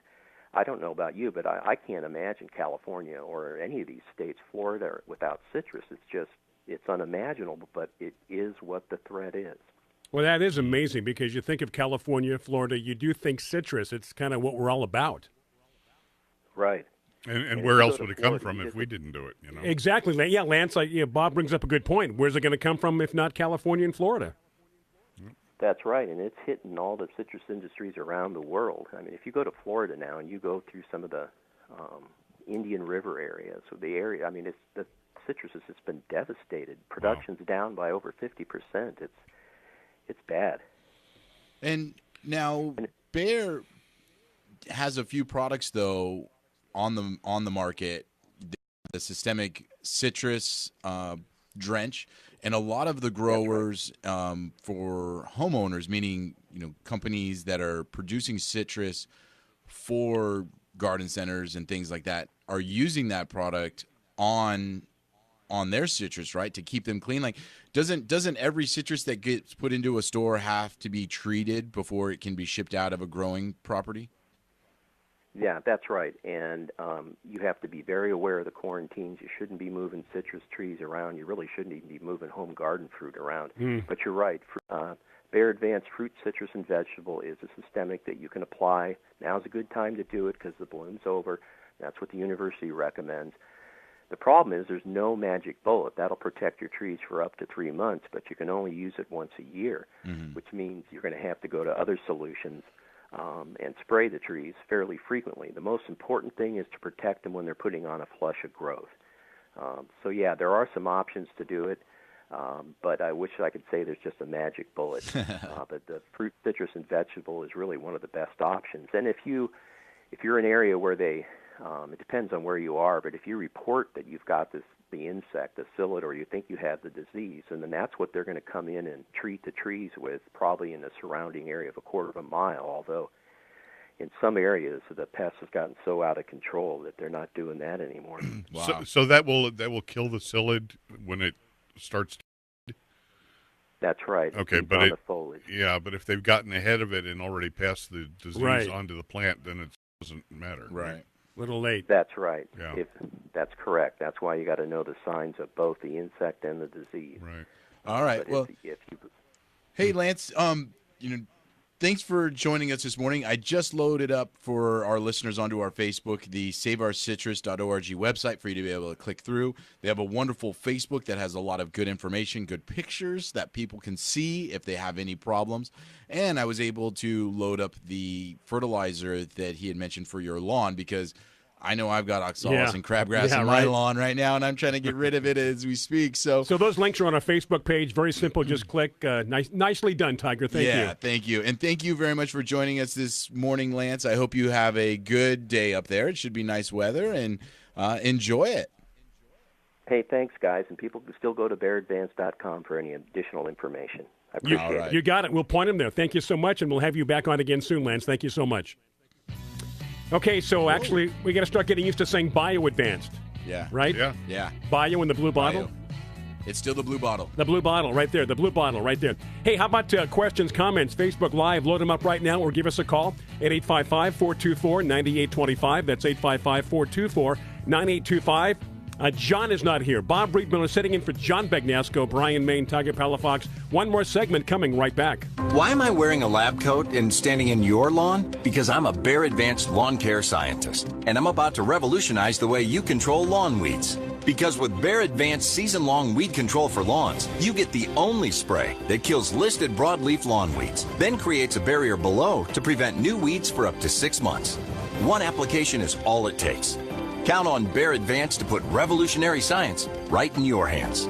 I don't know about you, but I can't imagine California or any of these states, Florida, without citrus. It's unimaginable, but it is what the threat is. Well, that is amazing because you think of California, Florida, you do think citrus. It's kind of what we're all about. Right. And where else would it come from if we didn't do it? Exactly. Yeah, Lance, Bob brings up a good point. Where's it going to come from if not California and Florida? That's right, and it's hitting all the citrus industries around the world. I mean, if you go to Florida now and you go through some of the Indian River areas, so the citrus has just been devastated. Production's down by over 50%. It's bad. And now Bayer has a few products though on the market, the systemic citrus drench. And a lot of the growers for homeowners, meaning companies that are producing citrus for garden centers and things like that, are using that product on their citrus, right, to keep them clean. Like, doesn't every citrus that gets put into a store have to be treated before it can be shipped out of a growing property? Yeah, that's right. And you have to be very aware of the quarantines. You shouldn't be moving citrus trees around. You really shouldn't even be moving home garden fruit around. But you're right. Bayer Advanced Fruit, Citrus, and Vegetable is a systemic that you can apply. Now's a good time to do it because the bloom's over. That's what the university recommends. The problem is there's no magic bullet. That'll protect your trees for up to 3 months, but you can only use it once a year, which means you're going to have to go to other solutions and spray the trees fairly frequently. The most important thing is to protect them when they're putting on a flush of growth. So, yeah, there are some options to do it, but I wish I could say there's just a magic bullet. But the fruit, citrus, and vegetable is really one of the best options. And if you're in an area where it depends on where you are, but if you report that you've got the insect, the psyllid, or you think you have the disease, and then that's what they're going to come in and treat the trees with, probably in the surrounding area of a quarter of a mile, although in some areas the pest has gotten so out of control that they're not doing that anymore. Wow. So that will kill the psyllid when it starts to... That's right. Okay, but on the foliage. Yeah, but if they've gotten ahead of it and already passed the disease onto the plant, then it doesn't matter. Right. Little late. That's right. Yeah. That's correct. That's why you got to know the signs of both the insect and the disease. Right. All right. But hey, Lance. Thanks for joining us this morning. I just loaded up for our listeners onto our Facebook the SaveOurCitrus.org website for you to be able to click through. They have a wonderful Facebook that has a lot of good information, good pictures that people can see if they have any problems. And I was able to load up the fertilizer that he had mentioned for your lawn because I know I've got oxalis and crabgrass in my lawn right now, and I'm trying to get rid of it as we speak. So those links are on our Facebook page. Very simple. Just click. Nicely done, Tiger. Thank you. Yeah, thank you. And thank you very much for joining us this morning, Lance. I hope you have a good day up there. It should be nice weather, and enjoy it. Hey, thanks, guys. And people can still go to BayerAdvance.com for any additional information. I appreciate it. You got it. We'll point them there. Thank you so much, and we'll have you back on again soon, Lance. Thank you so much. Okay, so actually, we got to start getting used to saying Bio Advanced. Yeah. Right? Yeah. Bio in the blue bottle? Bio. It's still the blue bottle. The blue bottle right there. The blue bottle right there. Hey, how about questions, comments, Facebook Live? Load them up right now or give us a call at 855-424-9825. That's 855-424-9825. John is not here. Bob Reidmuller sitting in for John Bagnasco, Bryan Main, Tiger Palafox. One more segment coming right back. Why am I wearing a lab coat and standing in your lawn? Because I'm a Bayer Advanced Lawn Care Scientist, and I'm about to revolutionize the way you control lawn weeds. Because with Bayer Advanced Season-Long Weed Control for Lawns, you get the only spray that kills listed broadleaf lawn weeds, then creates a barrier below to prevent new weeds for up to 6 months. One application is all it takes. Count on Bayer Advanced to put revolutionary science right in your hands.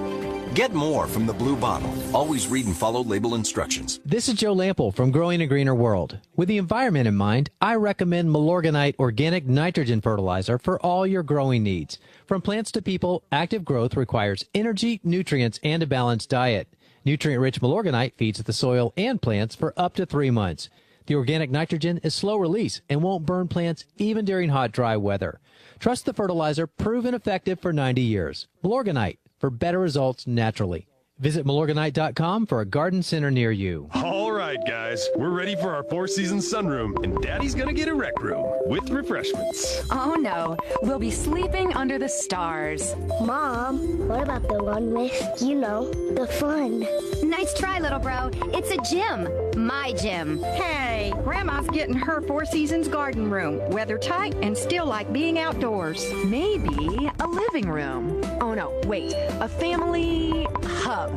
Get more from the blue bottle. Always read and follow label instructions. This is Joe Lample from Growing a Greener World. With the environment in mind, I recommend Milorganite Organic Nitrogen Fertilizer for all your growing needs. From plants to people, active growth requires energy, nutrients, and a balanced diet. Nutrient-rich Milorganite feeds the soil and plants for up to 3 months. The organic nitrogen is slow release and won't burn plants even during hot, dry weather. Trust the fertilizer, proven effective for 90 years. Milorganite, for better results naturally. Visit Milorganite.com for a garden center near you. All right, guys, we're ready for our four-season sunroom, and Daddy's gonna get a rec room with refreshments. Oh no, we'll be sleeping under the stars. Mom, what about the one with, the fun? Nice try, little bro. It's a gym. My gym. Hey, Grandma's getting her Four Seasons garden room. Weather tight and still like being outdoors. Maybe a living room. Oh no, wait, a family hub.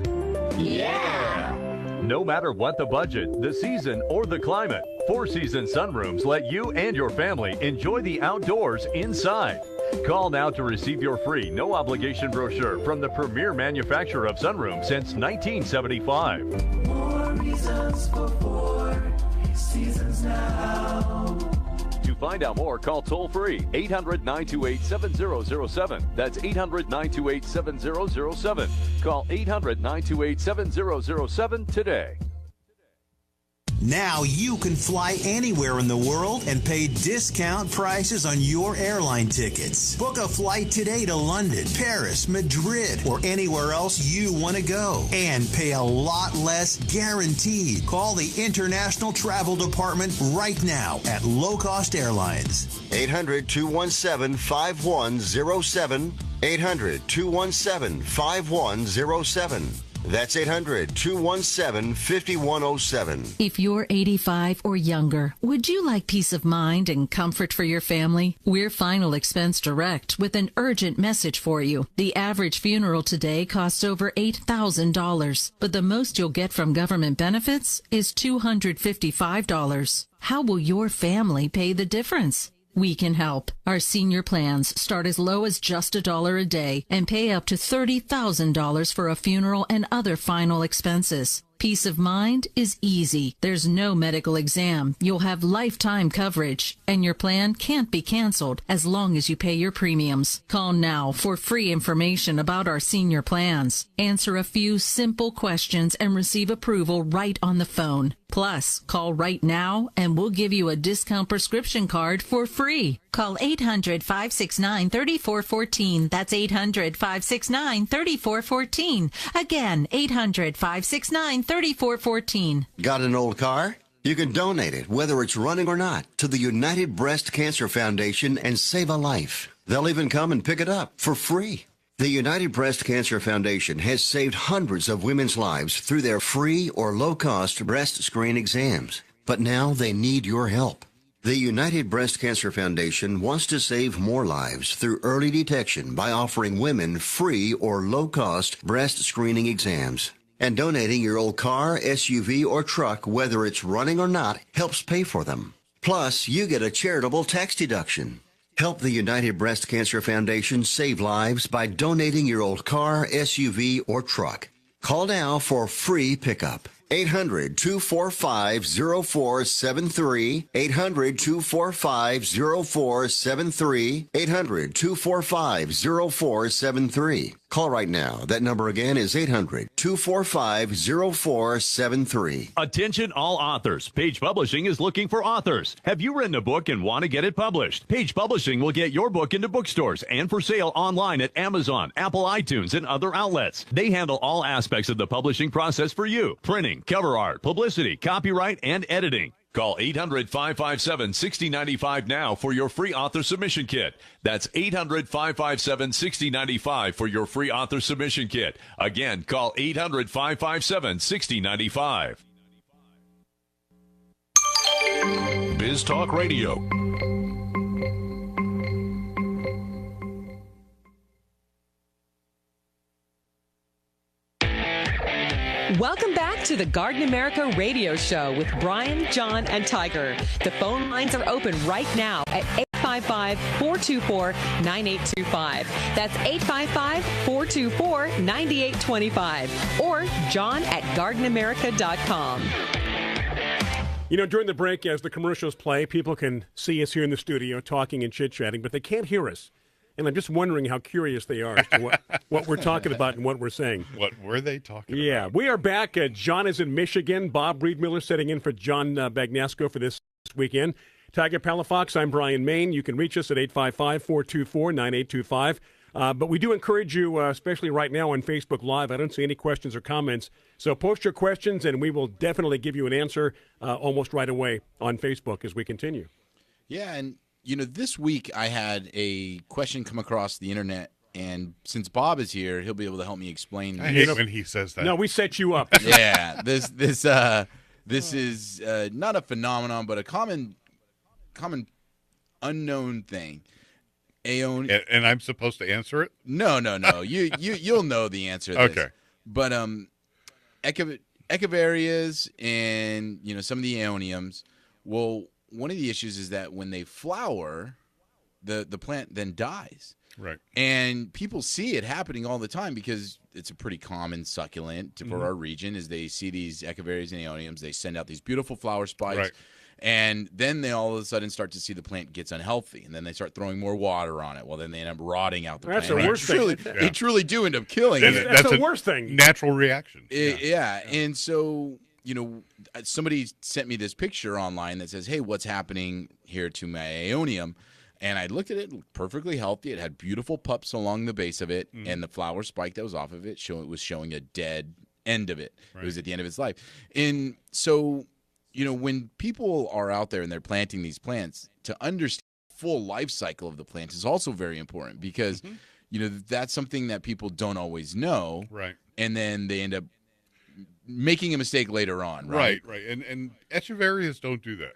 Yeah! No matter what the budget, the season, or the climate, Four Seasons Sunrooms let you and your family enjoy the outdoors inside. Call now to receive your free, no-obligation brochure from the premier manufacturer of sunrooms since 1975. More reasons for Four Seasons now. To find out more, call toll-free 800-928-7007. That's 800-928-7007. Call 800-928-7007 today. Now you can fly anywhere in the world and pay discount prices on your airline tickets. Book a flight today to London, Paris, Madrid, or anywhere else you want to go. And pay a lot less guaranteed. Call the International Travel Department right now at Low Cost Airlines. 800-217-5107. 800-217-5107. That's 800-217-5107. If you're 85 or younger, would you like peace of mind and comfort for your family? We're Final Expense Direct with an urgent message for you. The average funeral today costs over $8,000, but the most you'll get from government benefits is $255. How will your family pay the difference? We can help. Our senior plans start as low as just $1 a day and pay up to $30,000 for a funeral and other final expenses. Peace of mind is easy. There's no medical exam. You'll have lifetime coverage, and your plan can't be canceled as long as you pay your premiums. Call now for free information about our senior plans. Answer a few simple questions and receive approval right on the phone. Plus, call right now and we'll give you a discount prescription card for free. Call 800-569-3414. That's 800-569-3414. Again, 800-569-3414. Got an old car? You can donate it, whether it's running or not, to the United Breast Cancer Foundation and save a life. They'll even come and pick it up for free. The United Breast Cancer Foundation has saved hundreds of women's lives through their free or low-cost breast screen exams. But now they need your help. The United Breast Cancer Foundation wants to save more lives through early detection by offering women free or low-cost breast screening exams. And donating your old car, SUV, or truck, whether it's running or not, helps pay for them. Plus, you get a charitable tax deduction. Help the United Breast Cancer Foundation save lives by donating your old car, SUV, or truck. Call now for free pickup. 800-245-0473. 800-245-0473. 800-245-0473. Call right now. That number again is 800-245-0473. Attention all authors. Page Publishing is looking for authors. Have you written a book and want to get it published? Page Publishing will get your book into bookstores and for sale online at Amazon, Apple iTunes, and other outlets. They handle all aspects of the publishing process for you. Printing, cover art, publicity, copyright, and editing. Call 800-557-6095 now for your free author submission kit. That's 800-557-6095 for your free author submission kit. Again, call 800-557-6095. Biz Talk Radio. Welcome back to the Garden America Radio Show with Bryan, John, and Tiger. The phone lines are open right now at 855-424-9825. That's 855-424-9825. Or John at gardenamerica.com. You know, during the break, as the commercials play, people can see us here in the studio talking and chit-chatting, but they can't hear us. And I'm just wondering how curious they are as to what we're talking about and what we're saying. What were they talking about? Yeah, we are back. John is in Michigan. Bob Reidmuller sitting in for John Bagnasco for this weekend. Tiger Palafox, I'm Bryan Main. You can reach us at 855-424-9825. But we do encourage you, especially right now on Facebook Live. I don't see any questions or comments. So post your questions, and we will definitely give you an answer almost right away on Facebook as we continue. Yeah, and you know, this week I had a question come across the internet, and since Bob is here, he'll be able to help me explain. I hate when he says that. No, we set you up. Yeah, this is not a phenomenon, but a common unknown thing. And I'm supposed to answer it? No. You'll know the answer to this. Okay. But echeverias and some of the aeoniums, well, one of the issues is that when they flower, the plant then dies. Right. And people see it happening all the time because it's a pretty common succulent for our region. Is they see these echeverias and aeoniums, they send out these beautiful flower spikes. Right. And then they all of a sudden start to see the plant gets unhealthy, and then they start throwing more water on it. Well, then they end up rotting out the plant. That's the worst thing. They truly do end up killing it. That's the worst thing. Natural reaction. Yeah. And so, somebody sent me this picture online that says, hey, what's happening here to my aeonium? And I looked at it, looked perfectly healthy. It had beautiful pups along the base of it, and the flower spike that was off of it was showing a dead end of it. Right. It was at the end of its life. And so, when people are out there and they're planting these plants, to understand the full life cycle of the plant is also very important because, that's something that people don't always know. Right. And then they end up making a mistake later on, right? Right. And echeverias don't do that.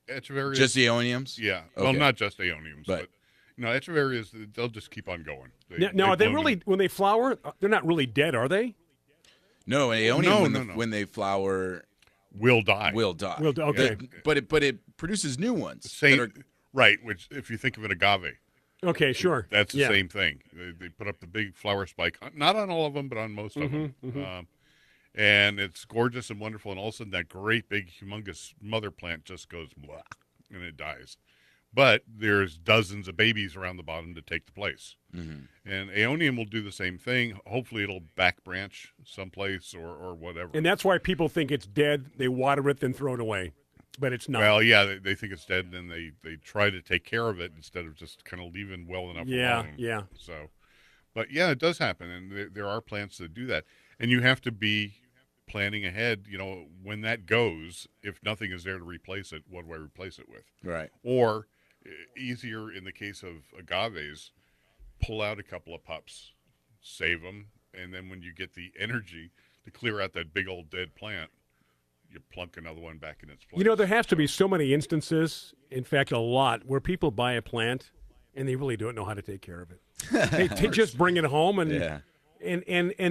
Echeverias, just the aeoniums? Yeah. Okay. Well, not just aeoniums, but echeverias, they'll just keep on going. Are they really, when they flower, they're not really dead, are they? No, aeonium, when they flower, will die. Okay. But it produces new ones. Right, which if you think of an agave. Okay, sure. That's the same thing. They put up the big flower spike, not on all of them, but on most of them. And it's gorgeous and wonderful, and all of a sudden that great big humongous mother plant just goes blah, and it dies. But there's dozens of babies around the bottom to take the place. And aeonium will do the same thing. Hopefully it'll back branch someplace or whatever. And that's why people think it's dead. They water it, then throw it away. But it's not. Well, yeah, they think it's dead, and then they try to take care of it instead of just kind of leaving well enough alone. Yeah. So, but yeah, it does happen, and there are plants that do that. And you have to be planning ahead, when that goes, if nothing is there to replace it, what do I replace it with? Right. Or, easier in the case of agaves, pull out a couple of pups, save them, and then when you get the energy to clear out that big old dead plant, you plunk another one back in its place. There has to be so many instances, in fact, a lot, where people buy a plant and they really don't know how to take care of it. They just bring it home and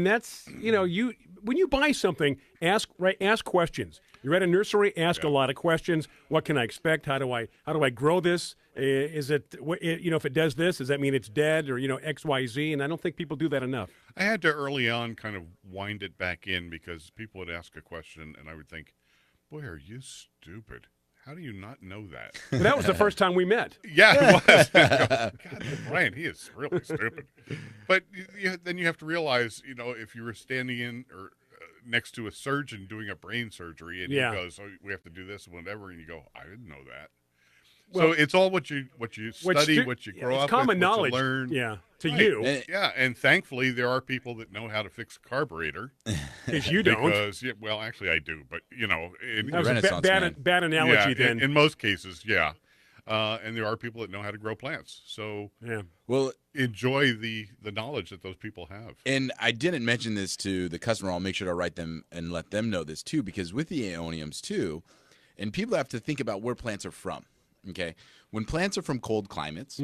that's, when you buy something, ask questions. You're at a nursery, ask a lot of questions. What can I expect? How do I grow this? Is it, if it does this, does that mean it's dead or, X, Y, Z? And I don't think people do that enough. I had to early on kind of wind it back in because people would ask a question and I would think, boy, are you stupid? How do you not know that? Well, that was the first time we met. Yeah, it was. God, Bryan, he is really stupid. But then you have to realize, if you were standing in or next to a surgeon doing a brain surgery and he goes, oh, we have to do this and whatever, and you go, I didn't know that. So it's all what you study, what you grow up with, common what knowledge. you learn. Yeah, to Right. you. And thankfully there are people that know how to fix a carburetor. Because you don't. Well, actually I do, but that was a bad analogy then. In most cases, yeah. And there are people that know how to grow plants. So well, enjoy the knowledge that those people have. And I didn't mention this to the customer. I'll make sure to write them and let them know this too, because with the aeoniums too, and people have to think about where plants are from. Okay, when plants are from cold climates,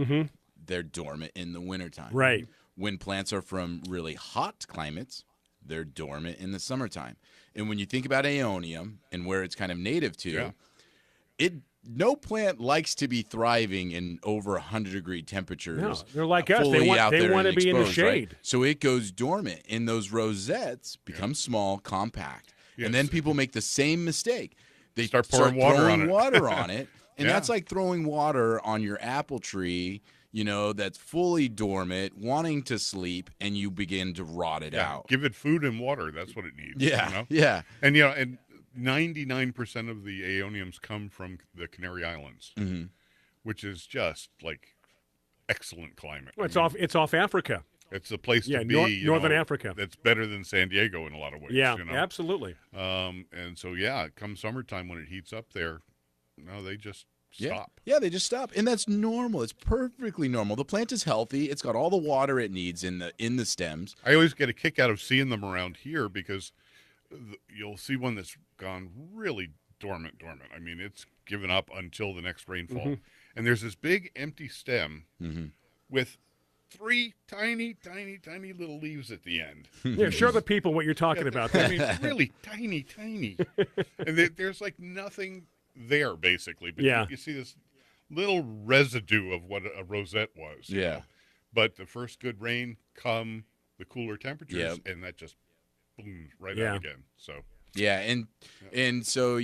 they're dormant in the wintertime. Right. When plants are from really hot climates, they're dormant in the summertime. And when you think about aeonium and where it's kind of native to, no plant likes to be thriving in over 100-degree temperatures. No, they're like us. They want to be in the shade. Right? So it goes dormant, and those rosettes become small, compact. Yes. And then people make the same mistake. They start pouring water on it. And that's like throwing water on your apple tree, that's fully dormant, wanting to sleep, and you begin to rot it out. Give it food and water. That's what it needs. Yeah, yeah. And, and 99% of the aeoniums come from the Canary Islands, which is just like excellent climate. Well, it's off Africa. It's a place to be. Northern Africa. That's better than San Diego in a lot of ways. Yeah, absolutely. And so, come summertime when it heats up there, they just stop. Yeah, they just stop. And that's normal. It's perfectly normal. The plant is healthy. It's got all the water it needs in the stems. I always get a kick out of seeing them around here because you'll see one that's gone really dormant. I mean, it's given up until the next rainfall. And there's this big empty stem with 3 tiny little leaves at the end. Yeah, show the people what you're talking about. I mean, really tiny. And there's like nothing there, basically. But you see this little residue of what a rosette was. Yeah. But the first good rain come the cooler temperatures, and that just booms right out again. So. Yeah, and so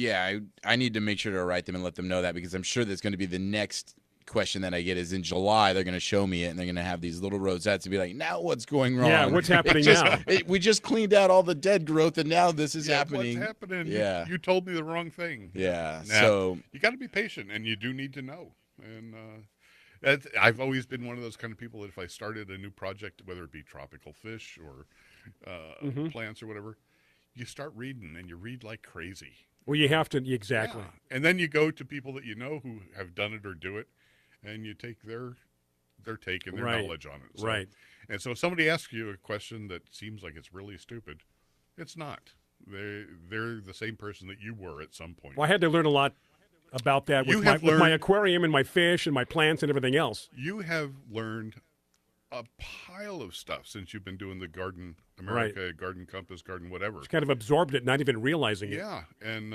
I need to make sure to write them and let them know that, because I'm sure that's going to be the next question that I get is in July. They're going to show me it, and they're going to have these little rosettes and be like, now what's going wrong? Yeah, what's happening now? We just cleaned out all the dead growth, and now this is happening. What's happening? Yeah. You told me the wrong thing. Yeah, so you got to be patient, and you do need to know. And I've always been one of those kind of people that if I started a new project, whether it be tropical fish or plants or whatever, you start reading, and you read like crazy. Well, you have to, exactly. Yeah. And then you go to people that you know who have done it or do it, and you take their take and their knowledge on it. So, right. And so if somebody asks you a question that seems like it's really stupid, it's not. They're the same person that you were at some point. Well, I had to learn a lot about that with my aquarium and my fish and my plants and everything else. You have learned a pile of stuff since you've been doing the Garden America, Garden Compass, Garden whatever. Just kind of absorbed it, not even realizing it. Yeah, and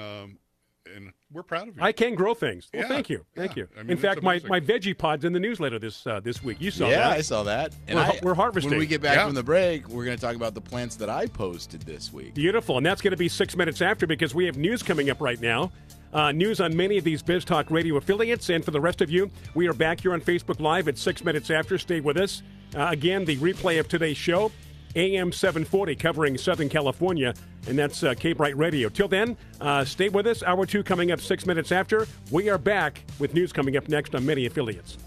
we're proud of you. I can grow things. Well, thank you. Thank you. I mean, in fact, my veggie pod's in the newsletter this week. You saw that. Yeah, I saw that. And we're harvesting. When we get back from the break, we're going to talk about the plants that I posted this week. Beautiful. And that's going to be 6 minutes after, because we have news coming up right now. News on many of these Biz Talk Radio affiliates. And for the rest of you, we are back here on Facebook Live at 6 minutes after. Stay with us. Again, the replay of today's show, AM 740, covering Southern California, and that's K-Bright Radio. Till then, stay with us. Hour 2 coming up 6 minutes after. We are back with news coming up next on many affiliates.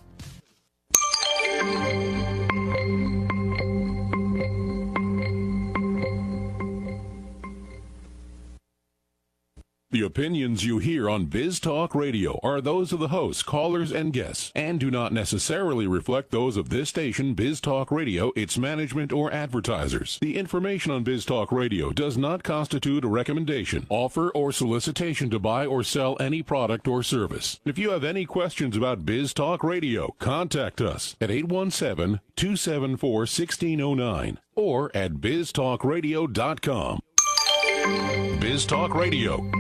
The opinions you hear on Biz Talk Radio are those of the hosts, callers, and guests, and do not necessarily reflect those of this station, Biz Talk Radio, its management, or advertisers. The information on Biz Talk Radio does not constitute a recommendation, offer, or solicitation to buy or sell any product or service. If you have any questions about Biz Talk Radio, contact us at 817-274-1609 or at biztalkradio.com. Biz Talk Radio.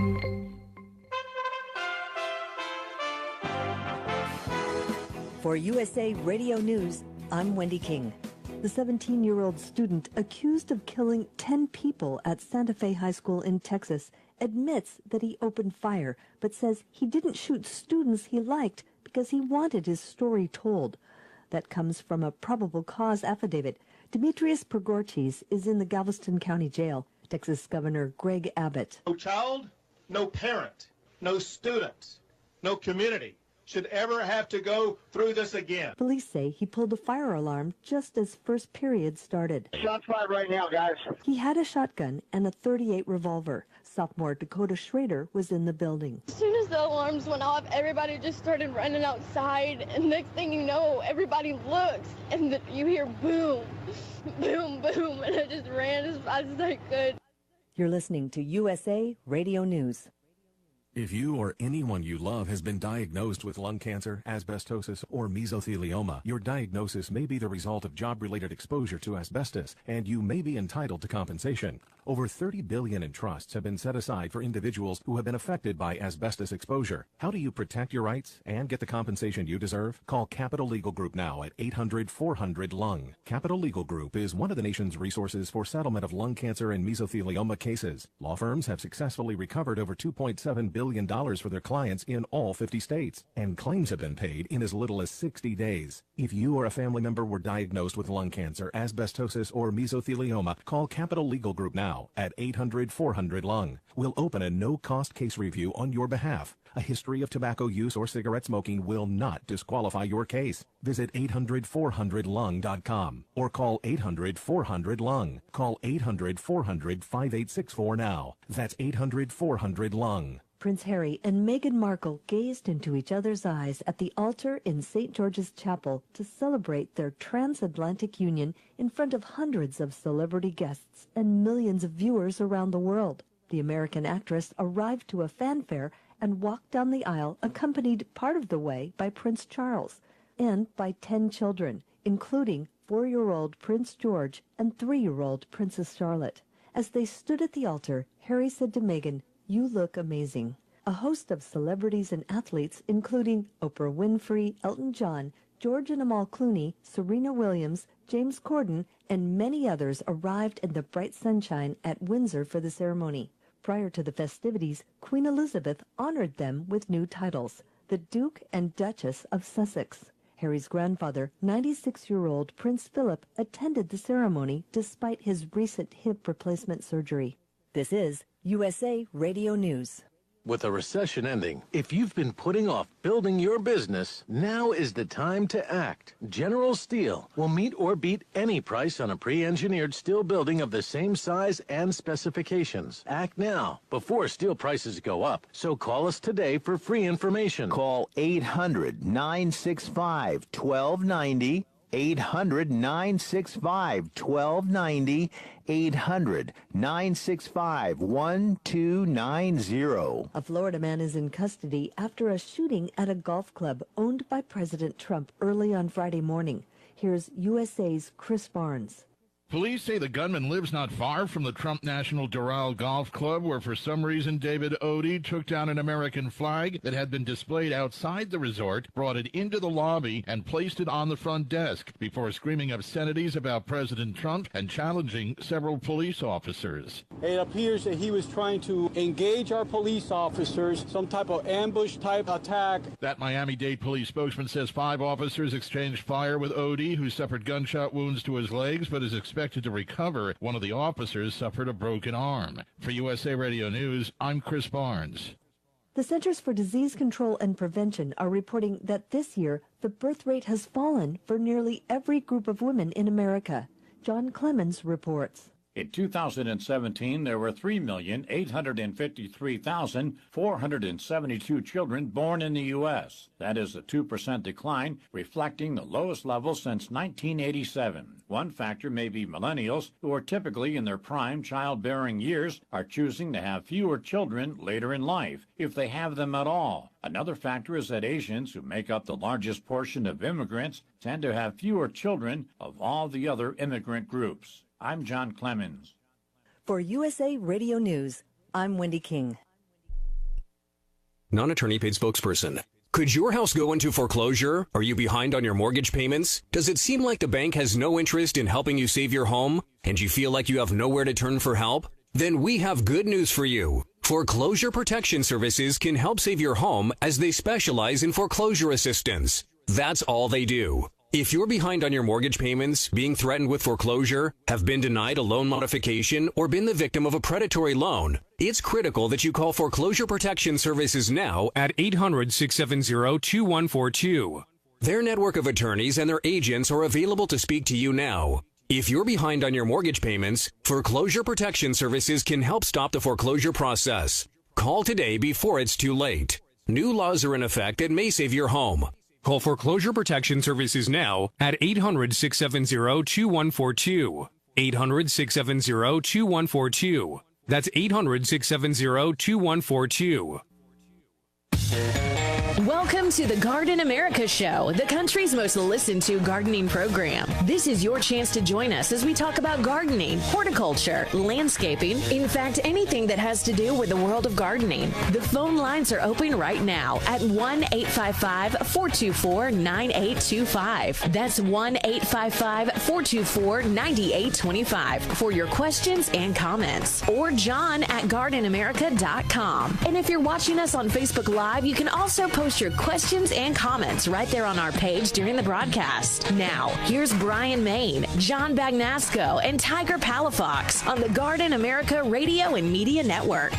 For USA Radio News, I'm Wendy King. The 17-year-old student accused of killing 10 people at Santa Fe High School in Texas admits that he opened fire, but says he didn't shoot students he liked because he wanted his story told. That comes from a probable cause affidavit. Demetrius Pergortes is in the Galveston County Jail. Texas Governor Greg Abbott. No child, no parent, no student, no community should ever have to go through this again. Police say he pulled a fire alarm just as first period started. Shots fired right now, guys. He had a shotgun and a .38 revolver. Sophomore Dakota Schrader was in the building. As soon as the alarms went off, everybody just started running outside, and next thing you know, everybody looks, and you hear boom, boom, boom, and I just ran as fast as I could. You're listening to USA Radio News. If you or anyone you love has been diagnosed with lung cancer, asbestosis, or mesothelioma, your diagnosis may be the result of job-related exposure to asbestos, and you may be entitled to compensation. Over $30 billion in trusts have been set aside for individuals who have been affected by asbestos exposure. How do you protect your rights and get the compensation you deserve? Call Capital Legal Group now at 800-400-LUNG. Capital Legal Group is one of the nation's resources for settlement of lung cancer and mesothelioma cases. Law firms have successfully recovered over $2.7 billion for their clients in all 50 states, and claims have been paid in as little as 60 days. If you or a family member were diagnosed with lung cancer, asbestosis, or mesothelioma, call Capital Legal Group now at 800-400-LUNG. We'll open a no-cost case review on your behalf. A history of tobacco use or cigarette smoking will not disqualify your case. Visit 800-400-LUNG.com or call 800-400-LUNG. Call 800-400-5864 now. That's 800-400-LUNG. Prince Harry and Meghan Markle gazed into each other's eyes at the altar in St. George's Chapel to celebrate their transatlantic union in front of hundreds of celebrity guests and millions of viewers around the world. The American actress arrived to a fanfare and walked down the aisle accompanied part of the way by Prince Charles and by 10 children, including 4-year-old Prince George and 3-year-old Princess Charlotte. As they stood at the altar, Harry said to Meghan, "You look amazing." A host of celebrities and athletes, including Oprah Winfrey, Elton John, George and Amal Clooney, Serena Williams, James Corden, and many others arrived in the bright sunshine at Windsor for the ceremony. Prior to the festivities, Queen Elizabeth honored them with new titles, the Duke and Duchess of Sussex. Harry's grandfather, 96-year-old Prince Philip, attended the ceremony despite his recent hip replacement surgery. This is USA Radio News. With a recession ending, if you've been putting off building your business, now is the time to act. General Steel will meet or beat any price on a pre-engineered steel building of the same size and specifications. Act now, before steel prices go up. So call us today for free information. Call 800-965-1290. 800-965-1290, 800-965-1290. A Florida man is in custody after a shooting at a golf club owned by President Trump early on Friday morning. Here's USA's Chris Barnes. Police say the gunman lives not far from the Trump National Doral Golf Club, where for some reason David Odie took down an American flag that had been displayed outside the resort, brought it into the lobby, and placed it on the front desk before screaming obscenities about President Trump and challenging several police officers. It appears that he was trying to engage our police officers, some type of ambush-type attack. That Miami-Dade police spokesman says 5 officers exchanged fire with Odie, who suffered gunshot wounds to his legs, but is expected to recover. One of the officers suffered a broken arm. For USA Radio News, I'm Chris Barnes. The Centers for Disease Control and Prevention are reporting that this year the birth rate has fallen for nearly every group of women in America. John Clemens reports. In 2017, there were 3,853,472 children born in the U.S. That is a 2% decline, reflecting the lowest level since 1987. One factor may be millennials, who are typically in their prime childbearing years, are choosing to have fewer children later in life, if they have them at all. Another factor is that Asians, who make up the largest portion of immigrants, tend to have fewer children of all the other immigrant groups. I'm John Clemens. For USA Radio News, I'm Wendy King. Non-attorney paid spokesperson. Could your house go into foreclosure? Are you behind on your mortgage payments? Does it seem like the bank has no interest in helping you save your home? And you feel like you have nowhere to turn for help? Then we have good news for you. Foreclosure Protection Services can help save your home as they specialize in foreclosure assistance. That's all they do. If you're behind on your mortgage payments, being threatened with foreclosure, have been denied a loan modification, or been the victim of a predatory loan, it's critical that you call Foreclosure Protection Services now at 800-670-2142. Their network of attorneys and their agents are available to speak to you now. If you're behind on your mortgage payments, Foreclosure Protection Services can help stop the foreclosure process. Call today before it's too late. New laws are in effect that may save your home. Call Foreclosure Protection Services now at 800-670-2142. 800-670-2142. That's 800-670-2142. Welcome to the Garden America Show, the country's most listened to gardening program. This is your chance to join us as we talk about gardening, horticulture, landscaping, in fact, anything that has to do with the world of gardening. The phone lines are open right now at 1-855-424-9825. That's 1-855-424-9825 for your questions and comments. Or John at gardenamerica.com. And if you're watching us on Facebook Live, you can also post your questions and comments right there on our page during the broadcast. Now, here's Bryan Main, John Bagnasco, and Tiger Palafox on the Garden America Radio and Media Network.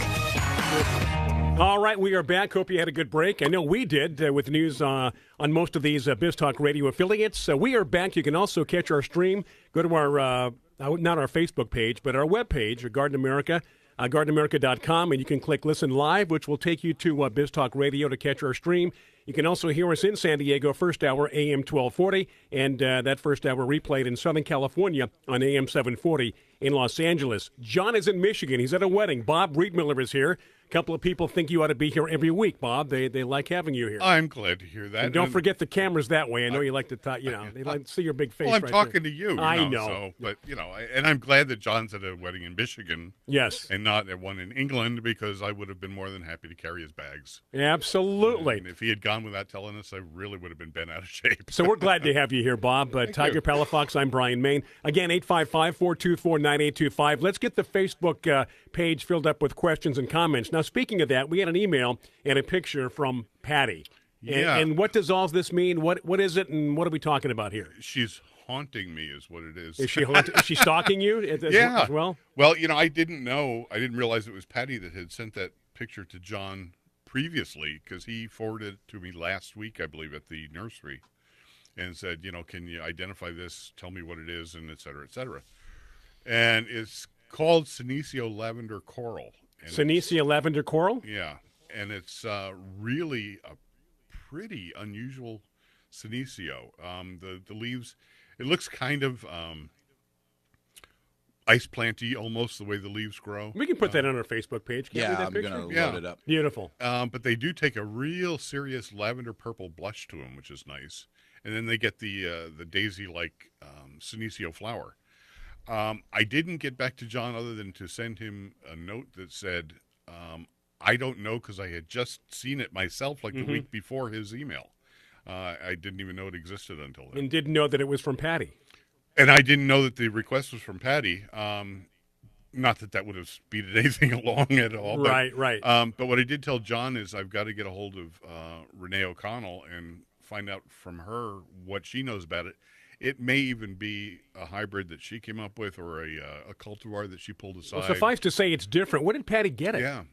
All right, we are back. Hope you had a good break. I know we did with news on most of these BizTalk Radio affiliates. We are back. You can also catch our stream. Go to our, not our Facebook page, but our webpage, Garden America. GardenAmerica.com, and you can click Listen Live, which will take you to BizTalk Radio to catch our stream. You can also hear us in San Diego, first hour, AM 1240, and that first hour replayed in Southern California on AM 740 in Los Angeles. John is in Michigan. He's at a wedding. Bob Reidmuller is here. A couple of people think you ought to be here every week, Bob. They like having you here. I'm glad to hear that. And don't forget the cameras that way. I know you like to talk, they like to see your big face. Well, I'm right talking there. to you. I know. So, but, and I'm glad that John's at a wedding in Michigan. Yes. And not at one in England, because I would have been more than happy to carry his bags. Absolutely. And if he had gone without telling us, I really would have been bent out of shape. So we're glad to have you here, Bob. Tiger Palafox, I'm Bryan Main. Again, 855-424-9825. Let's get the Facebook page filled up with questions and comments. Now, speaking of that, we had an email and a picture from Patty. Yeah. And what does all this mean? What is it, and what are we talking about here? She's haunting me is what it is. Is she is she stalking you as well? Well, I didn't realize it was Patty that had sent that picture to John previously, because he forwarded it to me last week, I believe, at the nursery, and said, can you identify this, tell me what it is, and et cetera, et cetera. And it's called Senecio Lavender Coral. Senecio Lavender Coral? Yeah, and it's really a pretty unusual Senecio. The leaves, it looks kind of ice planty, almost, the way the leaves grow. We can put that on our Facebook page. Can't we, that I'm picture? going to load it up. Beautiful. But they do take a real serious lavender purple blush to them, which is nice. And then they get the daisy-like Senecio flower. I didn't get back to John other than to send him a note that said, I don't know, because I had just seen it myself the week before his email. I didn't even know it existed until then. And didn't know that it was from Patty. And I didn't know that the request was from Patty. Not that would have speeded anything along at all. Right. But what I did tell John is I've got to get a hold of Renee O'Connell and find out from her what she knows about it. It may even be a hybrid that she came up with, or a cultivar that she pulled aside. Well, suffice to say, it's different. Where did Patty get it? Yeah.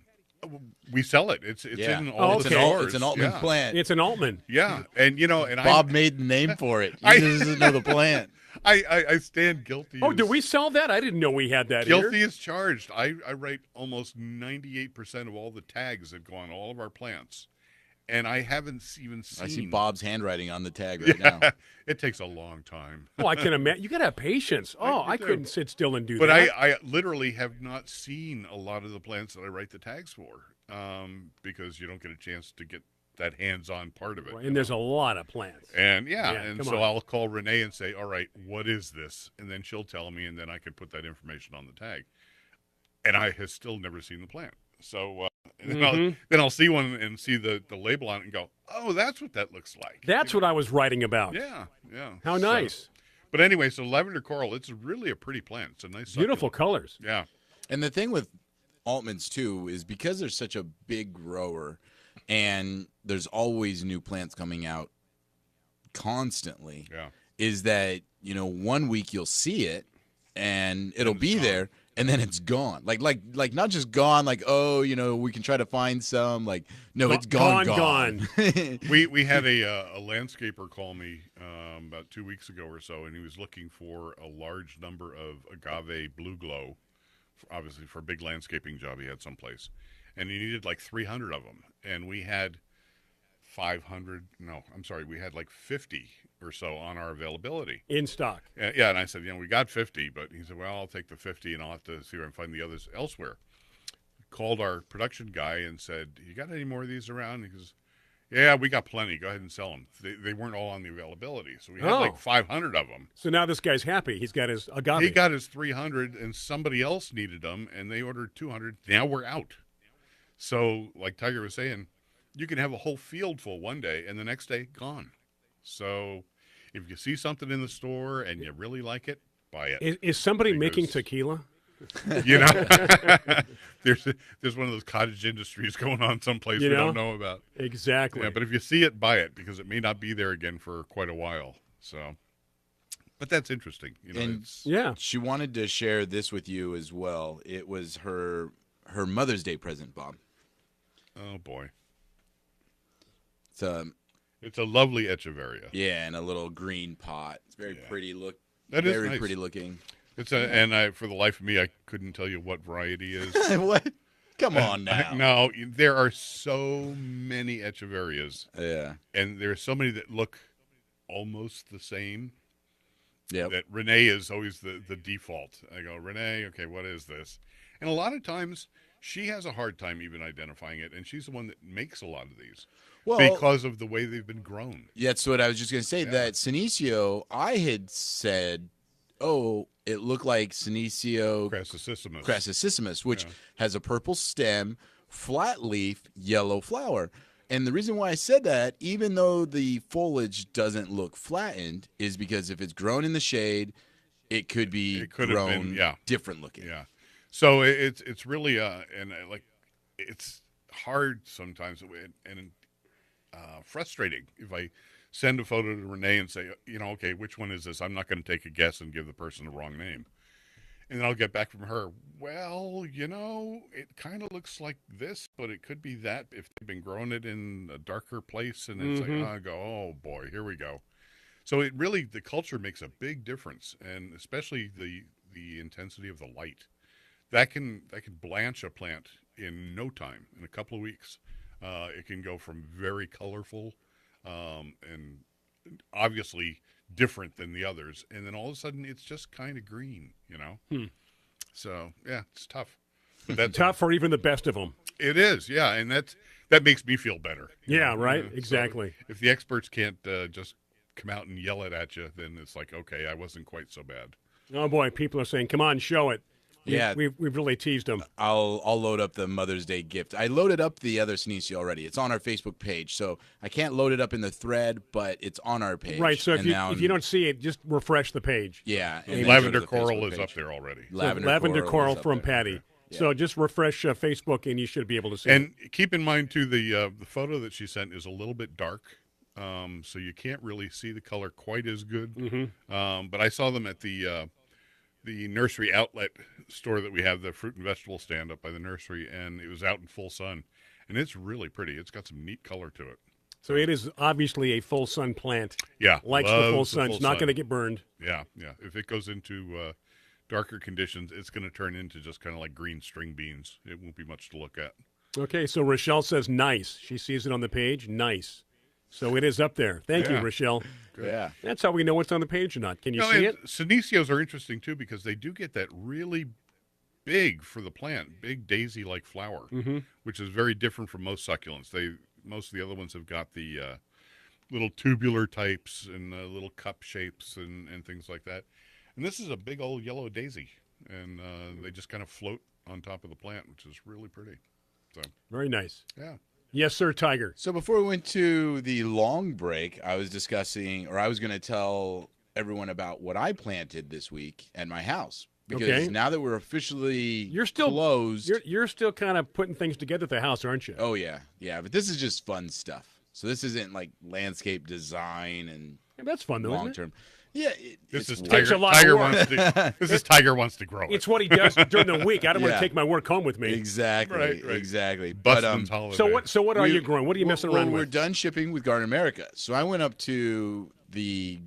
We sell it. It's in all the stores. It's an Altman plant. It's an Altman. Yeah. And, and Bob made the name for it. He doesn't know the plant. I stand guilty. Oh, do we sell that? I didn't know we had that Guilty here. as charged. I write almost 98% of all the tags that go on all of our plants. And I haven't even seen... I see Bob's handwriting on the tag right now. It takes a long time. Oh, I can imagine. You got to have patience. Oh, I couldn't sit still and do but that. But I literally have not seen a lot of the plants that I write the tags for, because you don't get a chance to get that hands-on part of it. And there's a lot of plants. And so I'll call Renee and say, all right, what is this? And then she'll tell me, and then I can put that information on the tag. And I have still never seen the plant. So then I'll see one and see the label on it and go, oh, that's what that looks like. That's what I was writing about. Yeah. How nice. But anyway, so lavender coral, it's really a pretty plant. It's a nice beautiful colors. Yeah. And the thing with Altmans, too, is because they're such a big grower and there's always new plants coming out constantly. Yeah. is that, 1 week you'll see it and it'll be there and then it's gone. Like not just gone, like, oh, we can try to find some. Like, no, it's gone. We had a landscaper call me about 2 weeks ago or so, and he was looking for a large number of agave blue glow, obviously for a big landscaping job he had someplace. And he needed like 300 of them. And we had 50 or so on our availability. In stock. Yeah, and I said, we got 50, but he said, well, I'll take the 50 and I'll have to see if I can find the others elsewhere. Called our production guy and said, you got any more of these around? He goes, yeah, we got plenty. Go ahead and sell them. They weren't all on the availability. So we had like 500 of them. So now this guy's happy. He's got his agave. He got his 300 and somebody else needed them and they ordered 200. Now we're out. So like Tiger was saying, you can have a whole field full one day and the next day gone. So if you see something in the store and you really like it, buy it. Is somebody making tequila? There's one of those cottage industries going on someplace we don't know about. Exactly. Yeah, but if you see it, buy it because it may not be there again for quite a while. So, but that's interesting. She wanted to share this with you as well. It was her Mother's Day present, Bob. Oh boy. It's a lovely echeveria. Yeah, in a little green pot. It's very pretty look. That is very nice. Pretty looking. And for the life of me, I couldn't tell you what variety is. What? Come on now. No, there are so many echeverias. Yeah. And there are so many that look almost the same. Yeah. That Renee is always the default. I go, Renee, okay, what is this? And a lot of times she has a hard time even identifying it, and she's the one that makes a lot of these because of the way they've been grown. Yeah, that's what I was just going to say. That Senecio, I had said, it looked like Senecio crassicissimus, which has a purple stem, flat leaf, yellow flower. And the reason why I said that, even though the foliage doesn't look flattened, is because if it's grown in the shade, it could be grown different looking. Yeah. So it's really it's hard sometimes and frustrating if I send a photo to Renee and say, okay, which one is this? I'm not going to take a guess and give the person the wrong name. And then I'll get back from her, well, it kind of looks like this, but it could be that if they've been growing it in a darker place. And it's I go, oh boy, here we go. So the culture makes a big difference, and especially the intensity of the light. That can blanch a plant in no time, in a couple of weeks. It can go from very colorful and obviously different than the others, and then all of a sudden it's just kind of green, So yeah, it's tough. But that's tough for even the best of them. It is, yeah, and that makes me feel better. Yeah, right. Exactly. So if the experts can't just come out and yell it at you, then it's like, okay, I wasn't quite so bad. Oh boy, people are saying, "Come on, show it." Yeah, we've really teased them. I'll load up the Mother's Day gift. I loaded up the other Senecio already. It's on our Facebook page, so I can't load it up in the thread, but it's on our page. Right. So if you don't see it, just refresh the page. Yeah. And Lavender Coral is up there already. Lavender Coral from Patty. Yeah. So just refresh Facebook, and you should be able to see it. And keep in mind too, the photo that she sent is a little bit dark, so you can't really see the color quite as good. Mm-hmm. But I saw them at the nursery outlet store that we have, the fruit and vegetable stand up by the nursery, and it was out in full sun, and it's really pretty. It's got some neat color to it. So it is obviously a full sun plant. Yeah, likes the full sun. It's not going to get burned. Yeah. If it goes into darker conditions, it's going to turn into just kind of like green string beans. It won't be much to look at. Okay, so Rochelle says nice. She sees it on the page. Nice. So it is up there. Thank you, Rochelle. Good. Yeah. That's how we know what's on the page or not. Can you see it? Senecios are interesting, too, because they do get that really big for the plant, big daisy-like flower, which is very different from most succulents. Most of the other ones have got the little tubular types and little cup shapes and things like that. And this is a big old yellow daisy, and they just kind of float on top of the plant, which is really pretty. So very nice. Yeah. Yes, sir, Tiger. So before we went to the long break, I was going to tell everyone about what I planted this week at my house. Because now that we're officially closed. You're still kind of putting things together at the house, aren't you? Oh, yeah. Yeah, but this is just fun stuff. So this isn't like landscape design and that's fun, though, long term. Yeah, this is takes Tiger. a lot of work. This is Tiger wants to grow it. It's what he does during the week. I don't want to take my work home with me. Exactly. Exactly. Bustin's holiday. So what are you growing? What are you messing around with? We're done shipping with Garden America. So I went up to the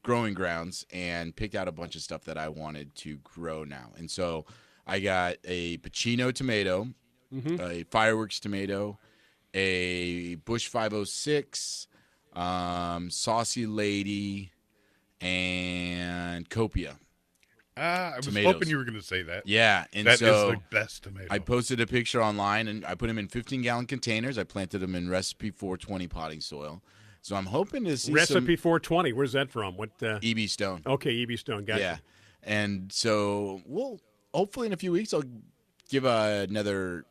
growing grounds and picked out a bunch of stuff that I wanted to grow now. And so I got a Pacino tomato, a Fireworks tomato, a Bush 506, Saucy Lady, and Copia. I was tomatoes. hoping you were going to say that. Yeah, and that so is the best tomato. I posted a picture online, and I put them in 15-gallon containers. I planted them in Recipe 420 potting soil. So I'm hoping to see Recipe 420. Where's that from? What? E.B. Stone. Okay, E.B. Stone. Gotcha. Yeah, and so we'll hopefully in a few weeks I'll give another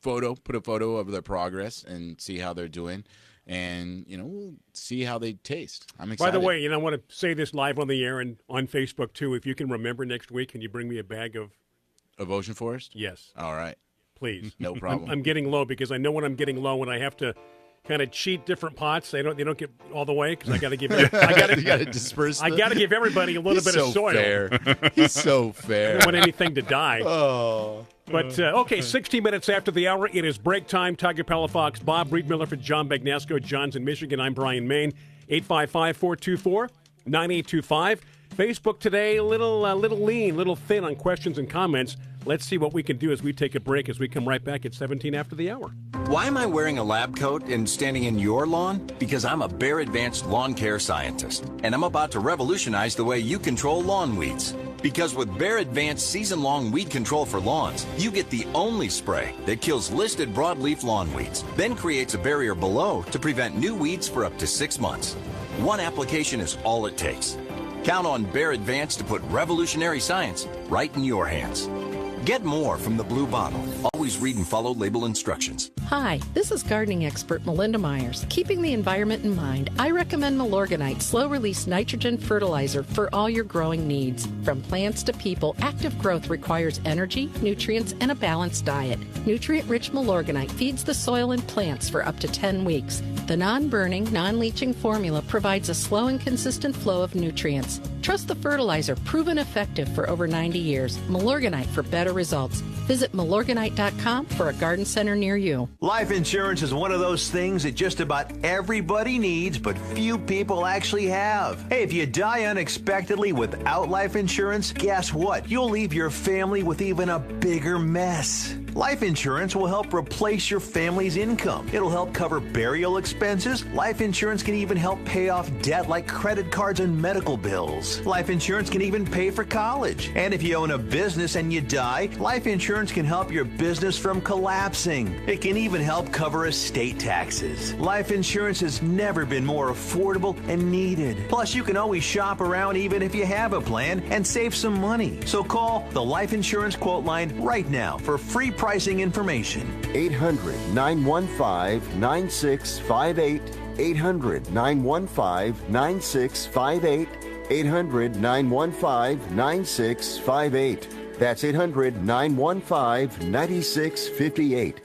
put a photo of their progress and see how they're doing. And, we'll see how they taste. I'm excited. By the way, I want to say this live on the air and on Facebook, too. If you can remember next week, can you bring me a bag of Ocean Forest? Yes. All right. Please. No problem. I'm getting low because I know when I'm getting low when I have to kind of cheat different pots. They don't get all the way because I got to give you got to disperse. I got to give everybody a little bit of soil. Fair. He's so fair. I don't want anything to die. Oh. But, okay, 60 minutes after the hour, it is break time. Tiger Palafox, Bob Reidmuller for John Bagnasco. John's in Michigan. I'm Bryan Main. 855-424-9825. Facebook today, a little lean, little thin on questions and comments. Let's see what we can do as we take a break as we come right back at 17 after the hour. Why am I wearing a lab coat and standing in your lawn? Because I'm a Bayer Advanced Lawn Care Scientist, and I'm about to revolutionize the way you control lawn weeds. Because with Bayer Advanced Season-Long Weed Control for Lawns, you get the only spray that kills listed broadleaf lawn weeds, then creates a barrier below to prevent new weeds for up to 6 months. One application is all it takes. Count on Bayer Advanced to put revolutionary science right in your hands. Get more from the blue bottle. Always read and follow label instructions. Hi, this is gardening expert Melinda Myers. Keeping the environment in mind, I recommend Milorganite slow-release nitrogen fertilizer for all your growing needs. From plants to people, active growth requires energy, nutrients, and a balanced diet. Nutrient-rich Milorganite feeds the soil and plants for up to 10 weeks. The non-burning, non-leaching formula provides a slow and consistent flow of nutrients. Trust the fertilizer, proven effective for over 90 years. Milorganite for better results. Visit Milorganite.com for a garden center near you. Life insurance is one of those things that just about everybody needs, but few people actually have. Hey, if you die unexpectedly without life insurance, guess what? You'll leave your family with even a bigger mess. Life insurance will help replace your family's income. It'll help cover burial expenses. Life insurance can even help pay off debt like credit cards and medical bills. Life insurance can even pay for college. And if you own a business and you die, life insurance can help your business from collapsing. It can even help cover estate taxes. Life insurance has never been more affordable and needed. Plus, you can always shop around even if you have a plan and save some money. So call the Life Insurance Quote Line right now for free pricing information. 800-915-9658. 800-915-9658. 800-915-9658. That's 800-915-9658.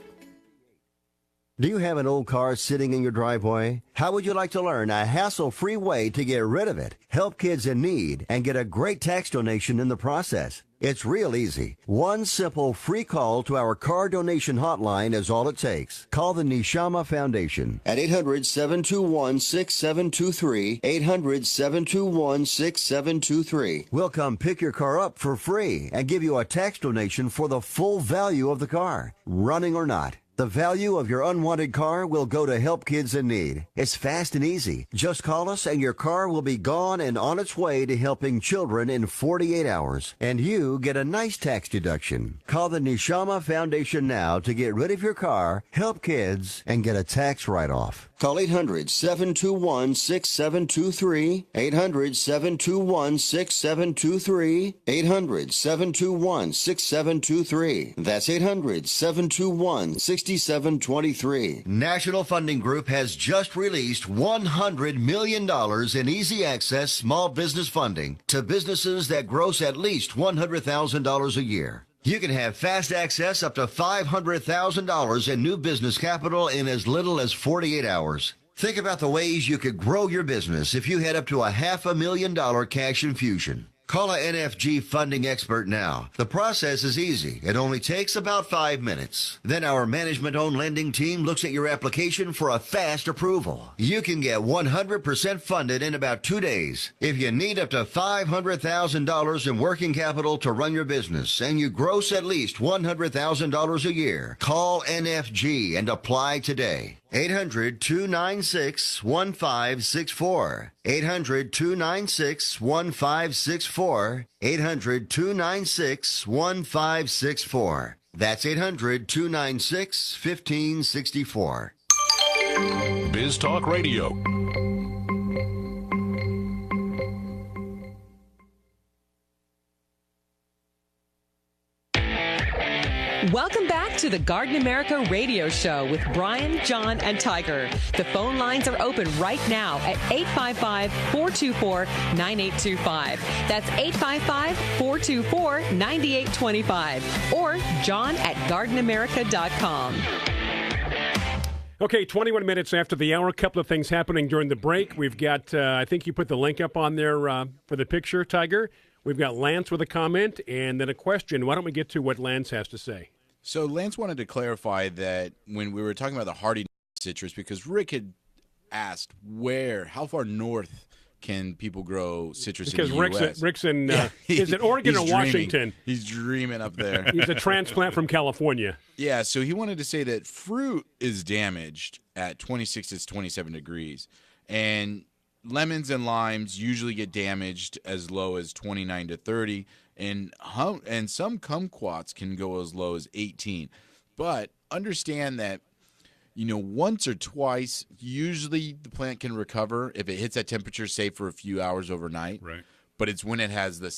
Do you have an old car sitting in your driveway? How would you like to learn a hassle-free way to get rid of it, help kids in need, and get a great tax donation in the process? It's real easy. One simple free call to our car donation hotline is all it takes. Call the Neshama Foundation at 800-721-6723, 800-721-6723. We'll come pick your car up for free and give you a tax donation for the full value of the car, running or not. The value of your unwanted car will go to help kids in need. It's fast and easy. Just call us and your car will be gone and on its way to helping children in 48 hours. And you get a nice tax deduction. Call the Neshama Foundation now to get rid of your car, help kids, and get a tax write-off. Call 800-721-6723, 800-721-6723, 800-721-6723. That's 800-721-6723. National Funding Group has just released $100 million in easy access small business funding to businesses that gross at least $100,000 a year. You can have fast access up to $500,000 in new business capital in as little as 48 hours. Think about the ways you could grow your business if you had up to $500,000 cash infusion. Call a NFG funding expert now. The process is easy. It only takes about 5 minutes. Then our management-owned lending team looks at your application for a fast approval. You can get 100% funded in about 2 days. If you need up to $500,000 in working capital to run your business and you gross at least $100,000 a year, call NFG and apply today. 800-296-1564. 800-296-1564. 800-296-1564. That's 800-296-1564. Biz Talk Radio. Welcome back to the Garden America Radio Show with Bryan, John, and Tiger. The phone lines are open right now at 855-424-9825. That's 855-424-9825. Or John at gardenamerica.com. Okay, 21 minutes after the hour. A couple of things happening during the break. We've got, I think you put the link up on there for the picture, Tiger. We've got Lance with a comment and then a question. Why don't we get to what Lance has to say? So Lance wanted to clarify that when we were talking about the hardy citrus, because Rick had asked how far north can people grow citrus in the U.S.? Because Rick's in, is it Oregon or Washington? He's dreaming up there. He's a transplant from California. Yeah, so he wanted to say that fruit is damaged at 26 to 27 degrees. And lemons and limes usually get damaged as low as 29 to 30. And some kumquats can go as low as 18. But understand that, once or twice, usually the plant can recover if it hits that temperature, say, for a few hours overnight. Right. But it's when it has the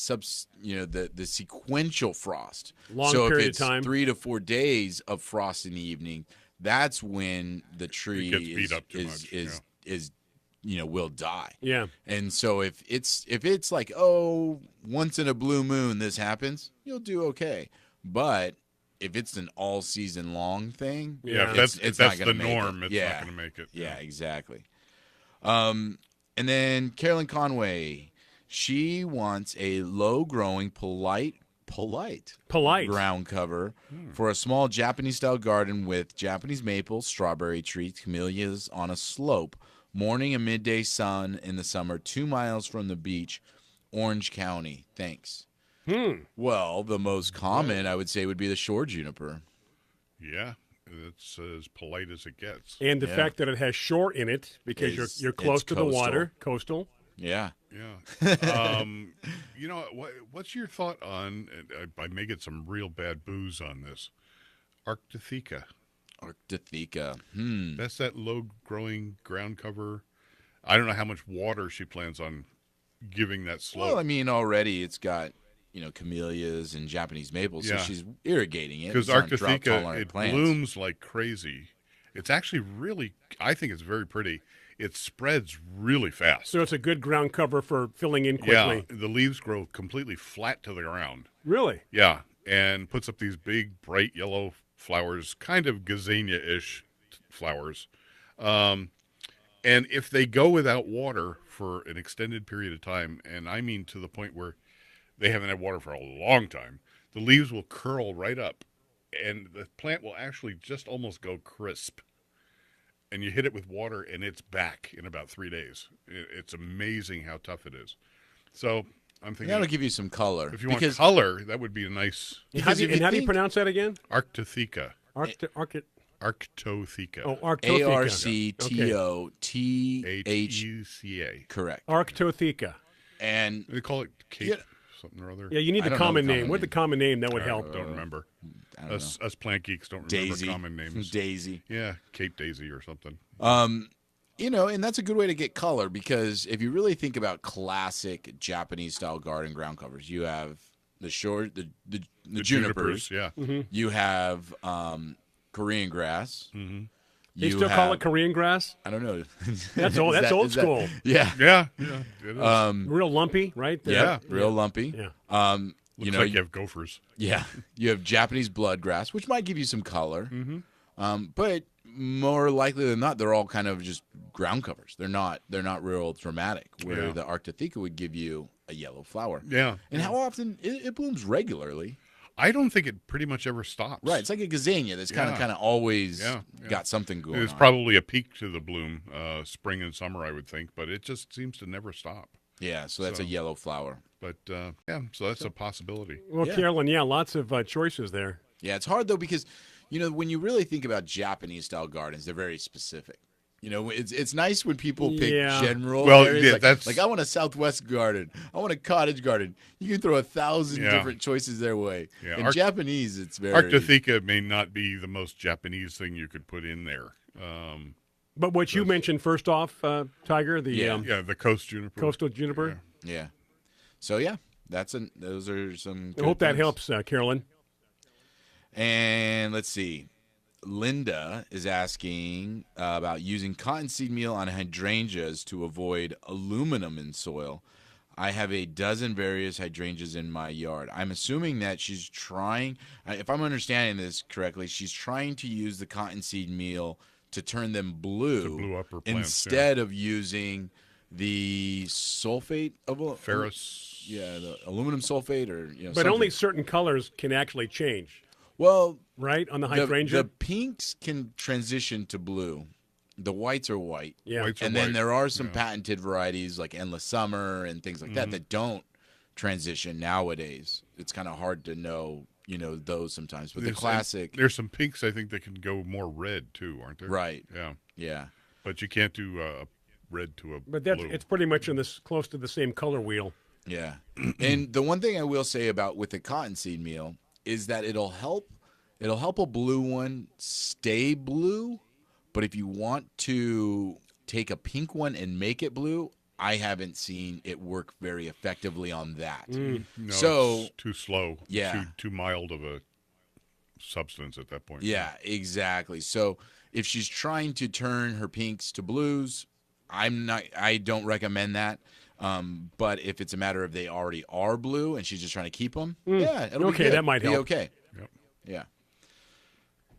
the sequential frost. Long so period if it's of time. 3 to 4 days of frost in the evening, that's when the tree will die. Yeah. And so if it's like, once in a blue moon this happens, you'll do okay. But if it's an all season long thing, if it's that's not going the to make norm, it. it's not going to make it. Yeah, exactly. And then Carolyn Conway, she wants a low growing polite ground cover for a small Japanese style garden with Japanese maple, strawberry trees, camellias on a slope. Morning and midday sun in the summer, 2 miles from the beach, Orange County. Thanks. Well, the most common, I would say, would be the shore juniper. Yeah, it's as polite as it gets. And the fact that it has shore in it, because you're close to the water, coastal. Yeah. Yeah. What's your thought on, I may get some real bad booze on this, Arctotheca? Arctotheca. That's that low-growing ground cover. I don't know how much water she plans on giving that slope. Well, I mean, already it's got, camellias and Japanese maples, so she's irrigating it. Because Arctotheca, it blooms like crazy. It's actually really, I think it's very pretty. It spreads really fast. So it's a good ground cover for filling in quickly. Yeah, the leaves grow completely flat to the ground. Really? Yeah, and puts up these big, bright yellow flowers, kind of gazania-ish flowers. And if they go without water for an extended period of time, and I mean to the point where they haven't had water for a long time, the leaves will curl right up, and the plant will actually just almost go crisp. And you hit it with water, and it's back in about 3 days. It's amazing how tough it is. So I'm thinking that'll give you some color. If you want color, that would be a nice. How do you pronounce that again? Arctotheca. Arctotheca. Oh, Arctotheca. Arctotheca. Correct. Arctotheca. And they call it Cape something or other. Yeah, you need the common name. What's the common name? That would help. Don't remember. Us plant geeks don't remember common names. Daisy. Yeah, Cape Daisy or something. And that's a good way to get color, because if you really think about classic Japanese style garden ground covers, you have the junipers. Yeah. Mm-hmm. You have Korean grass. Mm-hmm. They still call it Korean grass? I don't know. That's old. That's old school. Yeah. It is. Real lumpy, right? Real lumpy. Looks like you have gophers. Yeah. You have Japanese bloodgrass, which might give you some color. Mm-hmm. But more likely than not, they're all kind of just ground covers. They're not real dramatic. Where the Arctotheca would give you a yellow flower. Yeah. And how often it blooms regularly? I don't think it pretty much ever stops. Right. It's like a gazania that's kind of always got something going on. There's probably a peak to the bloom, spring and summer, I would think, but it just seems to never stop. Yeah, so that's a yellow flower. But, so that's a possibility. Well, Carolyn, lots of choices there. Yeah, it's hard, though, because, when you really think about Japanese-style gardens, they're very specific. It's nice when people pick general areas. Like I want a southwest garden. I want a cottage garden. You can throw 1,000 different choices their way. Yeah. In Japanese, it's very... Arctotheca may not be the most Japanese thing you could put in there. But what you mentioned first off, Tiger, the coast juniper. Coastal juniper. Yeah. So, those are some I hope that helps, Carolyn. And let's see. Linda is asking about using cottonseed meal on hydrangeas to avoid aluminum in soil. I have a dozen various hydrangeas in my yard. I'm assuming that she's trying, if I'm understanding this correctly, she's trying to use the cottonseed meal to turn them blue upper plants, instead of using the sulfate of ferrous. The aluminum sulfate or But something. only certain colors can actually change. Well, right on the hydrangea, the pinks can transition to blue. The whites are white. Yeah, and then there are some patented varieties like Endless Summer and things like that don't transition nowadays. It's kind of hard to know, those sometimes. But the classic, there's some pinks I think that can go more red too, aren't there? Right. Yeah. But you can't do red to a But blue. It's pretty much close to the same color wheel. Yeah. And the one thing I will say about with the cottonseed meal is that it'll help a blue one stay blue, but if you want to take a pink one and make it blue, I haven't seen it work very effectively on that. No, so it's too slow. Yeah. Too mild of a substance at that point. Yeah, exactly. So if she's trying to turn her pinks to blues, I don't recommend that. But if it's a matter of they already are blue and she's just trying to keep them, it'll be good. That might help. Be okay. Yep. Yeah.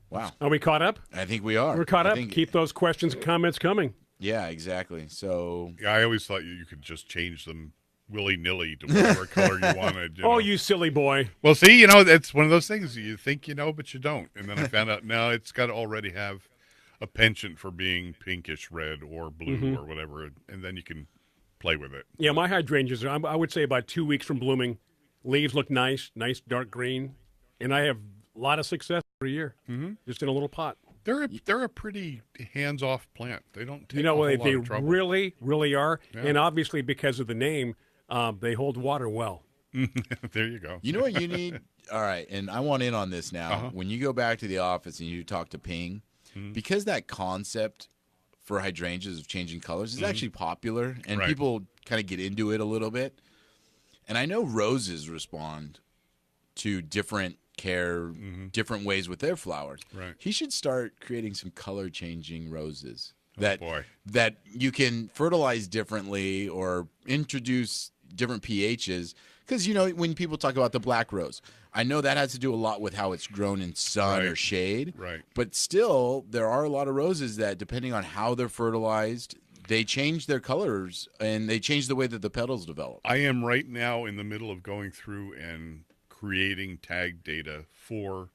Wow. Are we caught up? I think we are. We're caught up. Keep those questions and comments coming. Yeah, exactly. So I always thought you could just change them willy-nilly to whatever color you wanted. You silly boy. Well, see, it's one of those things you think you know, but you don't. And then I found out, no, it's got to already have a penchant for being pinkish red or blue or whatever, and then you can play with it. Yeah, my hydrangeas, I would say about 2 weeks from blooming. Leaves look nice dark green, and I have a lot of success every year, just in a little pot. They're a pretty hands-off plant. They don't take a whole lot of trouble. They really, really are, Yeah. and obviously because of the name, they hold water well. There you go. You know what you need? All right, and I want in on this now. When you go back to the office and you talk to Ping, because that concept for hydrangeas of changing colors is actually popular, and people kind of get into it a little bit. And I know roses respond to different care, different ways with their flowers. Right. He should start creating some color-changing roses that you can fertilize differently or introduce different pHs. Because, when people talk about the black rose, I know that has to do a lot with how it's grown in sun or shade. Right. But still, there are a lot of roses that, depending on how they're fertilized, they change their colors and they change the way that the petals develop. I am right now in the middle of going through and creating tag data for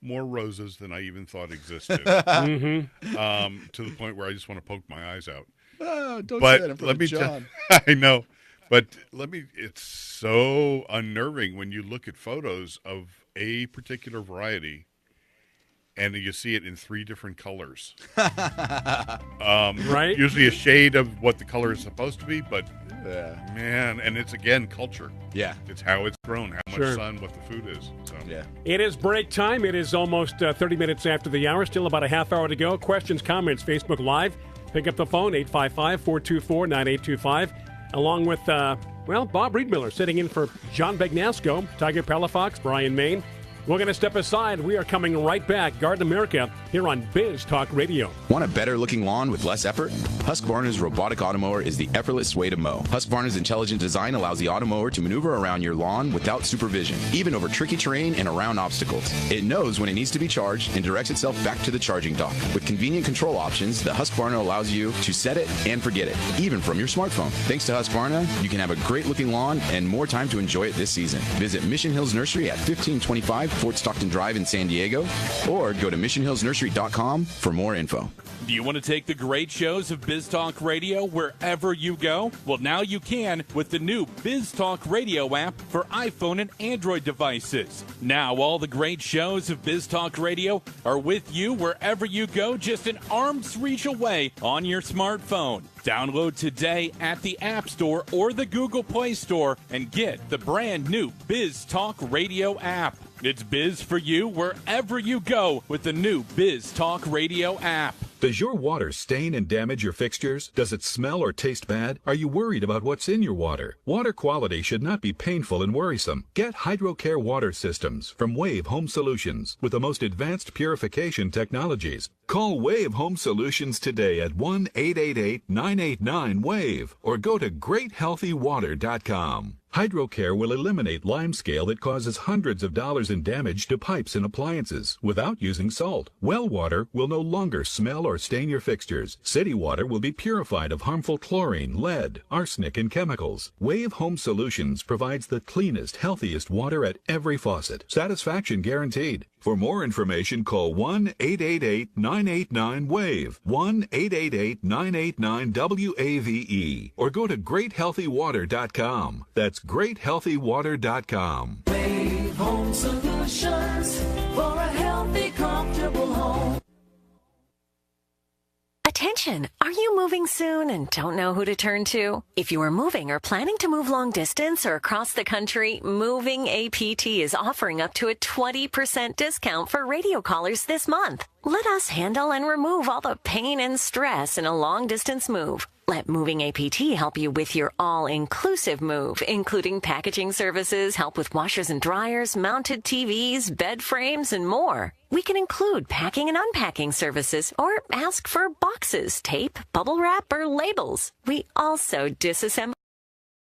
more roses than I even thought existed. To the point where I just want to poke my eyes out. Oh, don't say that in front of John. I know. But it's so unnerving when you look at photos of a particular variety and you see it in 3 different colors. Right? Usually a shade of what the color is supposed to be, but man, and it's again culture. Yeah. It's how it's grown, how much sun, what the food is. So. Yeah. It is break time. It is almost 30 minutes after the hour. Still about a half hour to go. Questions, comments, Facebook Live. Pick up the phone, 855-424-9825. Along with, Bob Reidmuller sitting in for John Bagnasco, Tiger Palafox, Bryan Main. We're going to step aside. We are coming right back. Garden America here on Biz Talk Radio. Want a better looking lawn with less effort? Husqvarna's robotic automower is the effortless way to mow. Husqvarna's intelligent design allows the automower to maneuver around your lawn without supervision, even over tricky terrain and around obstacles. It knows when it needs to be charged and directs itself back to the charging dock. With convenient control options, the Husqvarna allows you to set it and forget it, even from your smartphone. Thanks to Husqvarna, you can have a great looking lawn and more time to enjoy it this season. Visit Mission Hills Nursery at 1525 Fort Stockton Drive in San Diego, or go to missionhillsnursery.com for more info. Do you want to take the great shows of Biz Talk Radio wherever you go? Well, now you can with the new Biz Talk Radio app for iPhone and Android devices. Now all the great shows of Biz Talk Radio are with you wherever you go, just an arm's reach away on your smartphone. Download today at the App Store or the Google Play Store and get the brand new Biz Talk Radio app. It's Biz for you wherever you go with the new Biz Talk Radio app. Does your water stain and damage your fixtures? Does it smell or taste bad? Are you worried about what's in your water? Water quality should not be painful and worrisome. Get HydroCare water systems from Wave Home Solutions with the most advanced purification technologies. Call Wave Home Solutions today at 1-888-989-WAVE or go to GreatHealthyWater.com. HydroCare will eliminate limescale that causes hundreds of dollars in damage to pipes and appliances without using salt. Well water will no longer smell or stain your fixtures. City water will be purified of harmful chlorine, lead, arsenic, and chemicals. Wave Home Solutions provides the cleanest, healthiest water at every faucet. Satisfaction guaranteed. For more information, call 1-888-989-WAVE, 1-888-989-WAVE, or go to GreatHealthyWater.com. That's GreatHealthyWater.com. Wave Home Solutions for a healthy, comfortable home. Attention! Are you moving soon and don't know who to turn to? If you are moving or planning to move long distance or across the country, Moving APT is offering up to a 20% discount for radio callers this month. Let us handle and remove all the pain and stress in a long distance move. Let Moving APT help you with your all-inclusive move, including packaging services, help with washers and dryers, mounted TVs, bed frames, and more. We can include packing and unpacking services or ask for boxes, tape, bubble wrap, or labels. We also disassemble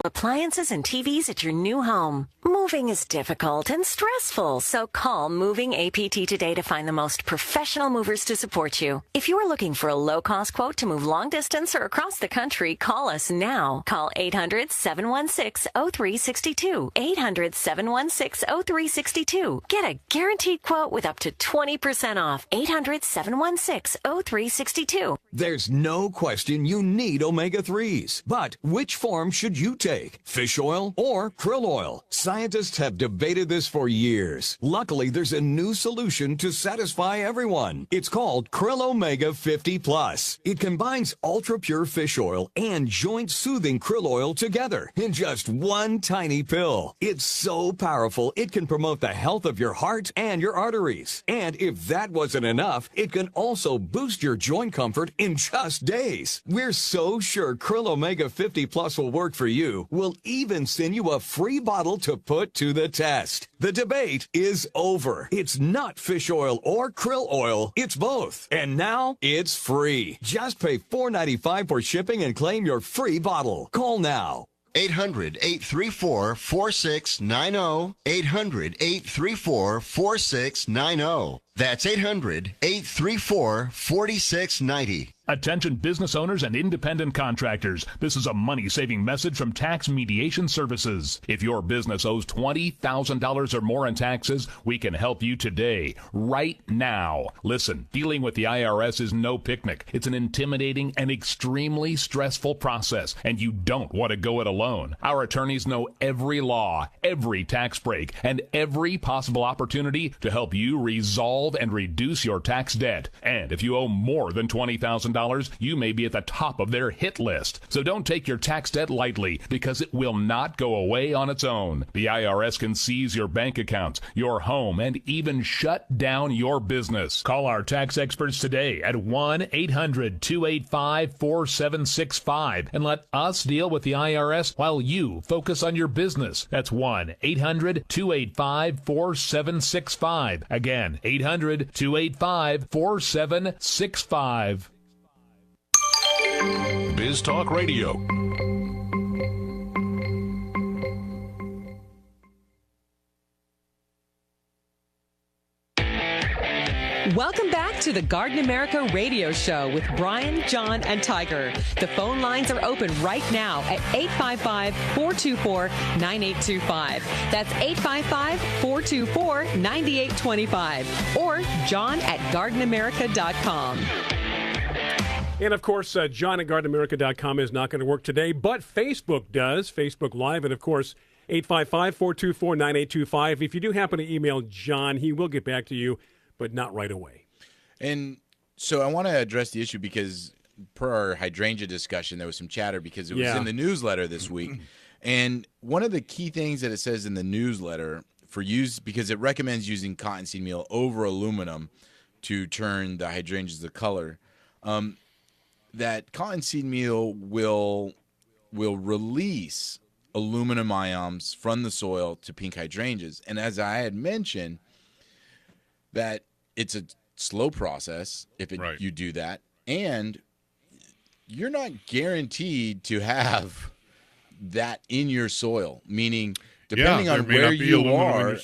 appliances and TVs at your new home. Moving is difficult and stressful, so call Moving APT today to find the most professional movers to support you. If you are looking for a low-cost quote to move long distance or across the country, call us now. Call 800-716-0362. 800-716-0362. Get a guaranteed quote with up to 20% off. 800-716-0362. There's no question you need omega-3s, but which form should you take? Fish oil or krill oil? Scientists have debated this for years. Luckily, there's a new solution to satisfy everyone. It's called Krill Omega 50 Plus. It combines ultra-pure fish oil and joint-soothing krill oil together in just one tiny pill. It's so powerful, it can promote the health of your heart and your arteries. And if that wasn't enough, it can also boost your joint comfort in just days. We're so sure Krill Omega 50 Plus will work for you. We'll even send you a free bottle to put to the test. The debate is over. It's not fish oil or krill oil. It's both. And now it's free. Just pay $4.95 for shipping and claim your free bottle. Call now. 800-834-4690. 800-834-4690. That's 800-834-4690. Attention business owners and independent contractors. This is a money-saving message from Tax Mediation Services. If your business owes $20,000 or more in taxes, we can help you today, right now. Listen, dealing with the IRS is no picnic. It's an intimidating and extremely stressful process, and you don't want to go it alone. Our attorneys know every law, every tax break, and every possible opportunity to help you resolve and reduce your tax debt. And if you owe more than $20,000, you may be at the top of their hit list. So don't take your tax debt lightly, because it will not go away on its own. The IRS can seize your bank accounts, your home, and even shut down your business. Call our tax experts today at 1-800-285-4765 and let us deal with the IRS while you focus on your business. That's 1-800-285-4765. Again, 800 1-800-285-4765. Biz Talk Radio. Welcome back to the Garden America Radio Show with Bryan, John, and Tiger. The phone lines are open right now at 855-424-9825. That's 855-424-9825. Or John at gardenamerica.com. And, of course, John at gardenamerica.com is not going to work today, but Facebook does, Facebook Live. And, of course, 855-424-9825. If you do happen to email John, he will get back to you, but not right away. And so I want to address the issue because per our hydrangea discussion, there was some chatter because it was in the newsletter this week. And one of the key things that it says in the newsletter for use, because it recommends using cottonseed meal over aluminum to turn the hydrangeas the color, that cottonseed meal will release aluminum ions from the soil to pink hydrangeas. And as I had mentioned, that it's a slow process if you do that, and you're not guaranteed to have that in your soil, meaning depending on where you are,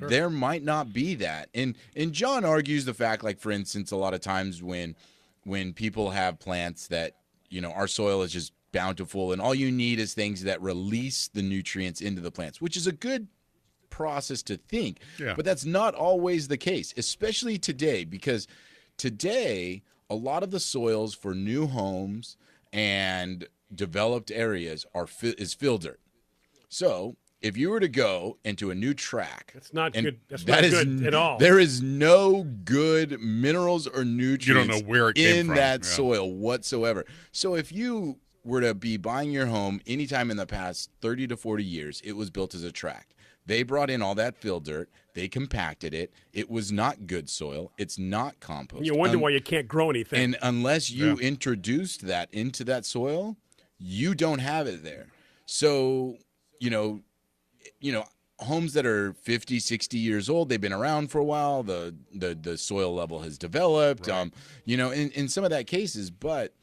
there might not be that. And John argues the fact, like, for instance, a lot of times when people have plants that, our soil is just bountiful and all you need is things that release the nutrients into the plants, which is a good process to think, but that's not always the case, especially today, because today a lot of the soils for new homes and developed areas is fill dirt. So if you were to go into a new track, that's not good. That's not good at all. There is no good minerals or nutrients you don't know where it came in from. that soil whatsoever. So if you were to be buying your home anytime in the past 30 to 40 years, it was built as a tract. They brought in all that fill dirt. They compacted it. It was not good soil. It's not compost. You wonder why you can't grow anything. And unless you introduced that into that soil, you don't have it there. So, homes that are 50, 60 years old, they've been around for a while. The soil level has developed, in some of that cases. But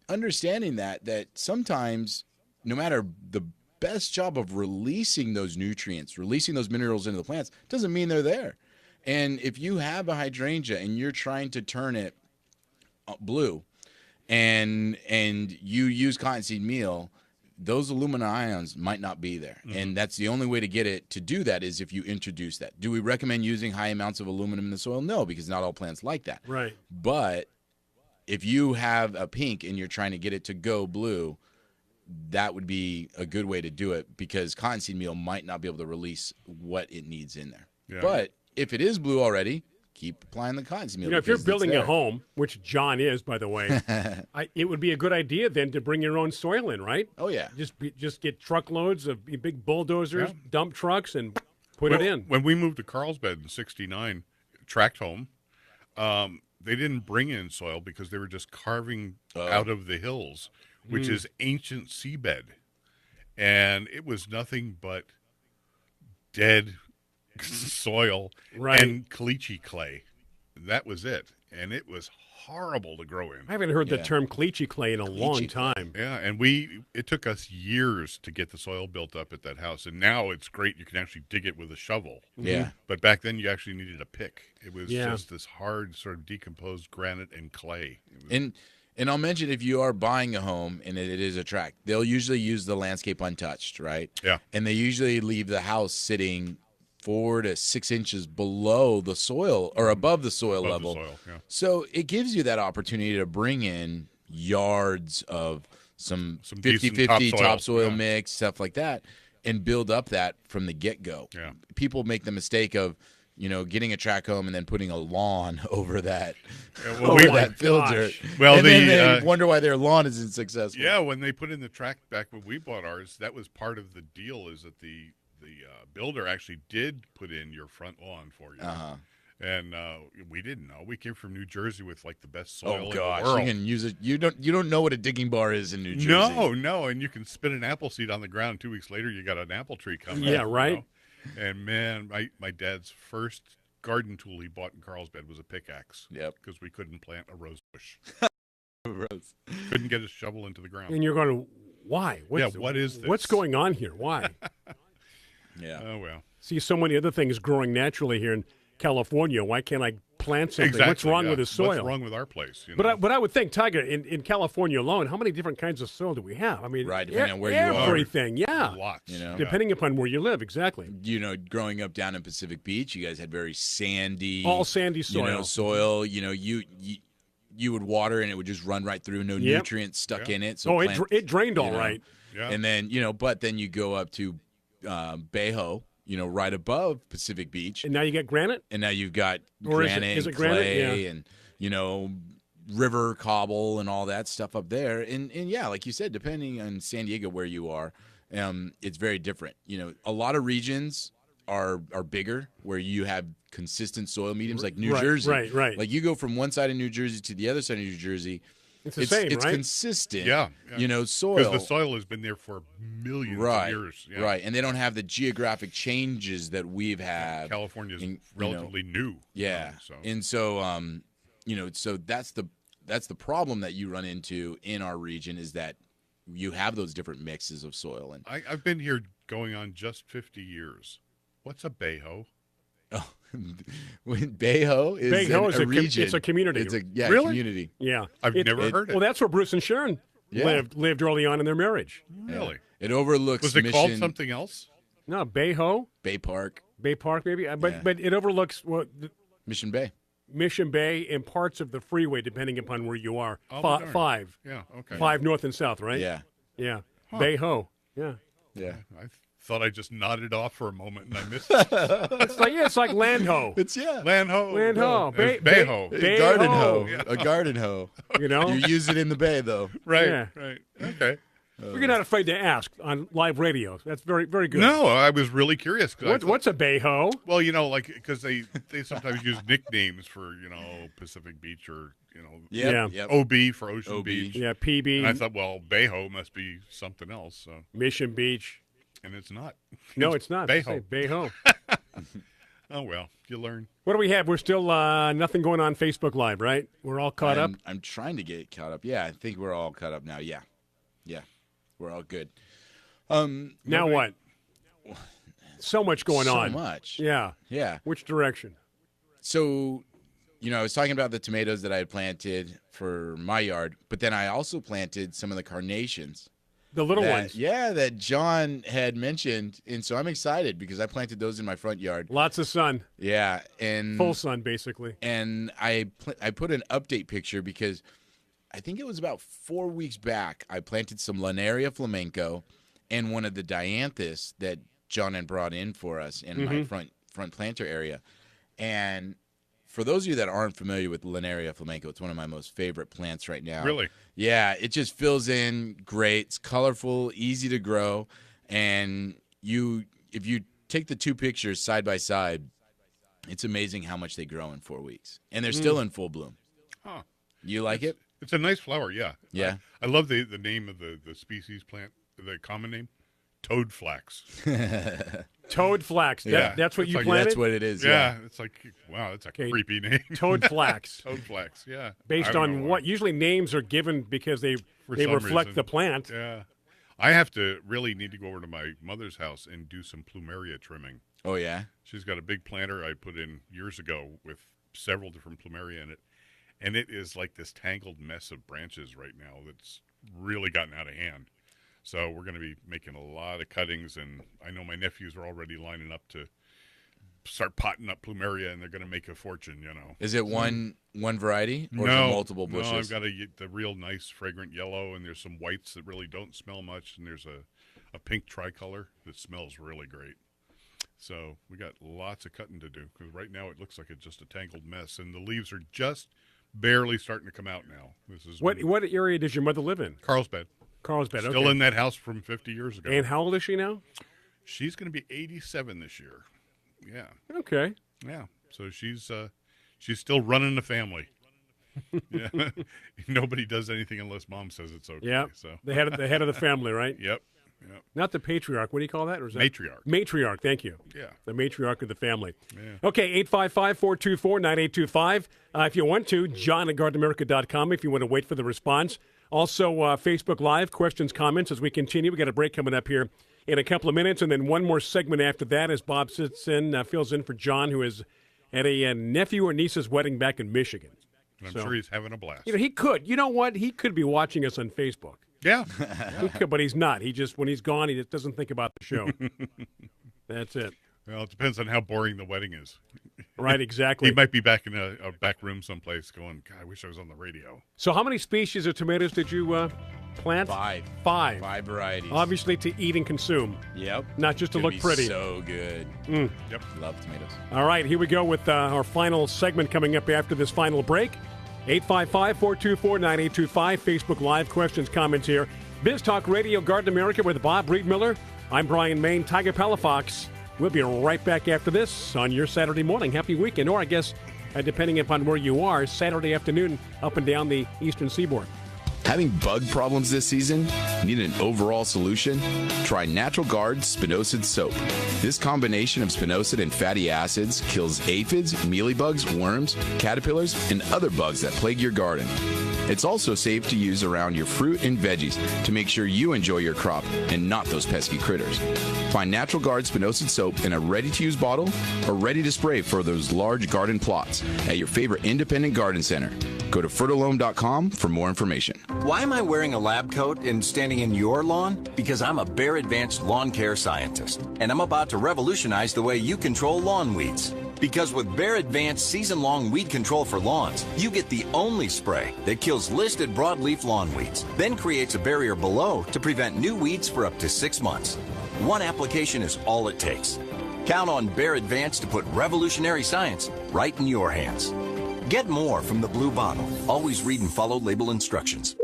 understanding that sometimes, no matter the best job of releasing those nutrients, releasing those minerals into the plants, doesn't mean they're there. And if you have a hydrangea and you're trying to turn it blue and you use cottonseed meal, those aluminum ions might not be there. Mm-hmm. And that's the only way to get it to do that is if you introduce that. Do we recommend using high amounts of aluminum in the soil? No, because not all plants like that. Right. But if you have a pink and you're trying to get it to go blue, that would be a good way to do it because cottonseed meal might not be able to release what it needs in there. Yeah. But if it is blue already, keep applying the cottonseed meal. If you're building a home, which John is, by the way, it would be a good idea then to bring your own soil in, right? Oh, yeah. Just get truckloads of big bulldozers, dump trucks, and put it in. When we moved to Carlsbad in '69, tract home, they didn't bring in soil because they were just carving out of the hills, which is ancient seabed. And it was nothing but dead soil and caliche clay. That was it. And it was horrible to grow in. I haven't heard the term caliche clay in a long time. Yeah, and it took us years to get the soil built up at that house. And now it's great. You can actually dig it with a shovel. Yeah. But back then you actually needed a pick. It was just this hard sort of decomposed granite and clay. And I'll mention if you are buying a home and it is a tract, they'll usually use the landscape untouched, right? Yeah. And they usually leave the house sitting 4 to 6 inches below the soil or above the soil level. So it gives you that opportunity to bring in yards of some 50-50 topsoil mix, stuff like that, and build up that from the get-go. Yeah. People make the mistake of, getting a tract home and then putting a lawn over that, that filter. Well, and then they wonder why their lawn isn't successful. Yeah, when they put in the tract back when we bought ours, that was part of the deal. Is that the builder actually did put in your front lawn for you, and we didn't know. We came from New Jersey with like the best soil in the world. You can use it. You don't know what a digging bar is in New Jersey. No, and you can spit an apple seed on the ground. 2 weeks later, you got an apple tree coming. Yeah, right. And man, my dad's first garden tool he bought in Carlsbad was a pickaxe. Yep. Because we couldn't plant a rose bush. Rose. Couldn't get a shovel into the ground. And you're going, why? What is this? What's going on here? Why? Yeah. Oh, well. See so many other things growing naturally here in California. Why can't I plant something? Exactly, What's wrong with the soil? What's wrong with our place? You know? But I would think, Tiger, in California alone, how many different kinds of soil do we have? I mean, Right, depending on where you are. everything, yeah. Lots. You know? Depending upon where you live, exactly. You know, growing up down in Pacific Beach, you guys had very sandy, all sandy soil. You know, soil. You know, you would water and it would just run right through, no nutrients stuck in it. So it drained all right. Yeah. And then but then you go up to Bayho, you know, right above Pacific Beach, And now you get granite? and now you've got Or granite, is it and granite? clay, Yeah. and you know, river cobble and all that stuff up there. And yeah, like you said, depending on San Diego where you are, it's very different. You know, a lot of regions are bigger where you have consistent soil mediums, like New Jersey. Right. Like you go from one side of New Jersey to the other side of New Jersey. It's the same, it's right? consistent. Yeah. You know, soil. Because the soil has been there for millions of years. Yeah. Right. And they don't have the geographic changes that we've had. California's relatively new. Yeah. And so, you know, so that's the problem that you run into in our region is that you have those different mixes of soil. And I've been here going on just 50 years. What's a Bayho? Oh, Bayho is a region. It's a community. It's a really? community. Yeah. I've never heard it. Well, that's where Bruce and Sharon lived early on in their marriage. Really? It overlooks Was it called Mission, something else? No, Bayho. Bay Park. Bay Park, maybe. But it overlooks Mission Bay. Mission Bay and parts of the freeway, depending upon where you are. Oh, Five. Yeah, okay. 5 north and south, right? Yeah. Yeah. Huh. Bayho. Yeah. Yeah. I thought I just nodded off for a moment and I missed it. It's like Landho. It's Landho. Landho. Bayho. A garden hoe. Yeah. A garden hoe. You know? You use it in the bay, though. Right. Yeah. Right. Okay. You're not afraid to ask on live radio. That's very, very good. No, I was really curious. What's a Bayho? Well, you know, like because they sometimes use nicknames for Pacific Beach or Yep. OB for Ocean OB. Beach. Yeah, PB. And I thought, well, Bayho must be something else. So. Mission Beach. And it's not. No, it's not. Bayho. Bayho. Oh, well, you learn. What do we have? We're still nothing going on Facebook Live, right? We're all caught up? I'm trying to get caught up. Yeah, I think we're all caught up now. Yeah. We're all good. Now what? So much going on. So much. Yeah. Yeah. Which direction? So, I was talking about the tomatoes that I had planted for my yard, but then I also planted some of the carnations. The little ones. Yeah, that John had mentioned. And so I'm excited because I planted those in my front yard. Lots of sun. Yeah. And full sun, basically. And I put an update picture because I think it was about 4 weeks back. I planted some Linaria flamenco and one of the dianthus that John had brought in for us in my front planter area. And for those of you that aren't familiar with Linaria flamenco, it's one of my most favorite plants right now. Really? Yeah, it just fills in great. It's colorful, easy to grow, and if you take the two pictures side by side, it's amazing how much they grow in 4 weeks, and they're still in full bloom. Huh. You like it? It's a nice flower, yeah. Yeah. I love the name of the species plant, the common name, toad flax. Toad flax. Yeah. That's what you like, planted? That's what it is. Yeah. It's like, wow, that's a creepy name. Toad flax. Toad flax, yeah. Based on what? Usually names are given because they reflect the plant. Yeah. I really need to go over to my mother's house and do some plumeria trimming. Oh, yeah? She's got a big planter I put in years ago with several different plumeria in it. And it is like this tangled mess of branches right now that's really gotten out of hand. So we're going to be making a lot of cuttings, and I know my nephews are already lining up to start potting up plumeria, and they're going to make a fortune, Is it one variety or no, is it multiple bushes? No, I've got the real nice fragrant yellow, and there's some whites that really don't smell much, and there's a pink tricolor that smells really great. So we got lots of cutting to do, because right now it looks like it's just a tangled mess, and the leaves are just barely starting to come out now. What area does your mother live in? Carlsbad. Carlsbad, okay. Still in that house from 50 years ago. And how old is she now? She's going to be 87 this year. Yeah. Okay. Yeah. So she's still running the family. Yeah. Nobody does anything unless mom says it's okay. Yeah. So the head of the family, right? Yep. Yep. Not the patriarch. What do you call that? Or is that Matriarch. Matriarch, thank you. Yeah. The matriarch of the family. Yeah. Okay, 855-424-9825. If you want to, John at GardenAmerica.com if you want to wait for the response. Also, Facebook Live, questions, comments as we continue. We got a break coming up here in a couple of minutes, and then one more segment after that as Bob fills in for John, who is at a nephew or niece's wedding back in Michigan. And I'm sure he's having a blast. He could. You know what? He could be watching us on Facebook. Yeah. He could, but he's not. He just, when he's gone, he just doesn't think about the show. That's it. Well, it depends on how boring the wedding is. Right, exactly. He might be back in a back room someplace going, God, I wish I was on the radio. So how many species of tomatoes did you plant? Five. Five varieties. Obviously to eat and consume. Yep. Not just to look pretty. So good. Mm. Yep. Love tomatoes. All right, here we go with our final segment coming up after this final break. 855-424-9825. Facebook Live questions, comments here. Biz Talk Radio, Garden America with Bob Reidmuller. I'm Bryan Main, Tiger Palafox. We'll be right back after this on your Saturday morning. Happy weekend, or I guess, depending upon where you are, Saturday afternoon up and down the eastern seaboard. Having bug problems this season? Need an overall solution? Try Natural Guard Spinosad Soap. This combination of spinosad and fatty acids kills aphids, mealybugs, worms, caterpillars, and other bugs that plague your garden. It's also safe to use around your fruit and veggies to make sure you enjoy your crop and not those pesky critters. Find Natural Guard Spinosad Soap in a ready-to-use bottle or ready to spray for those large garden plots at your favorite independent garden center. Go to fertilome.com for more information. Why am I wearing a lab coat and standing in your lawn? Because I'm a Bayer Advanced Lawn Care Scientist, and I'm about to revolutionize the way you control lawn weeds. Because with Bayer Advanced Season-Long Weed Control for Lawns, you get the only spray that kills listed broadleaf lawn weeds, then creates a barrier below to prevent new weeds for up to 6 months. One application is all it takes. Count on Bayer Advanced to put revolutionary science right in your hands. Get more from the blue bottle. Always read and follow label instructions.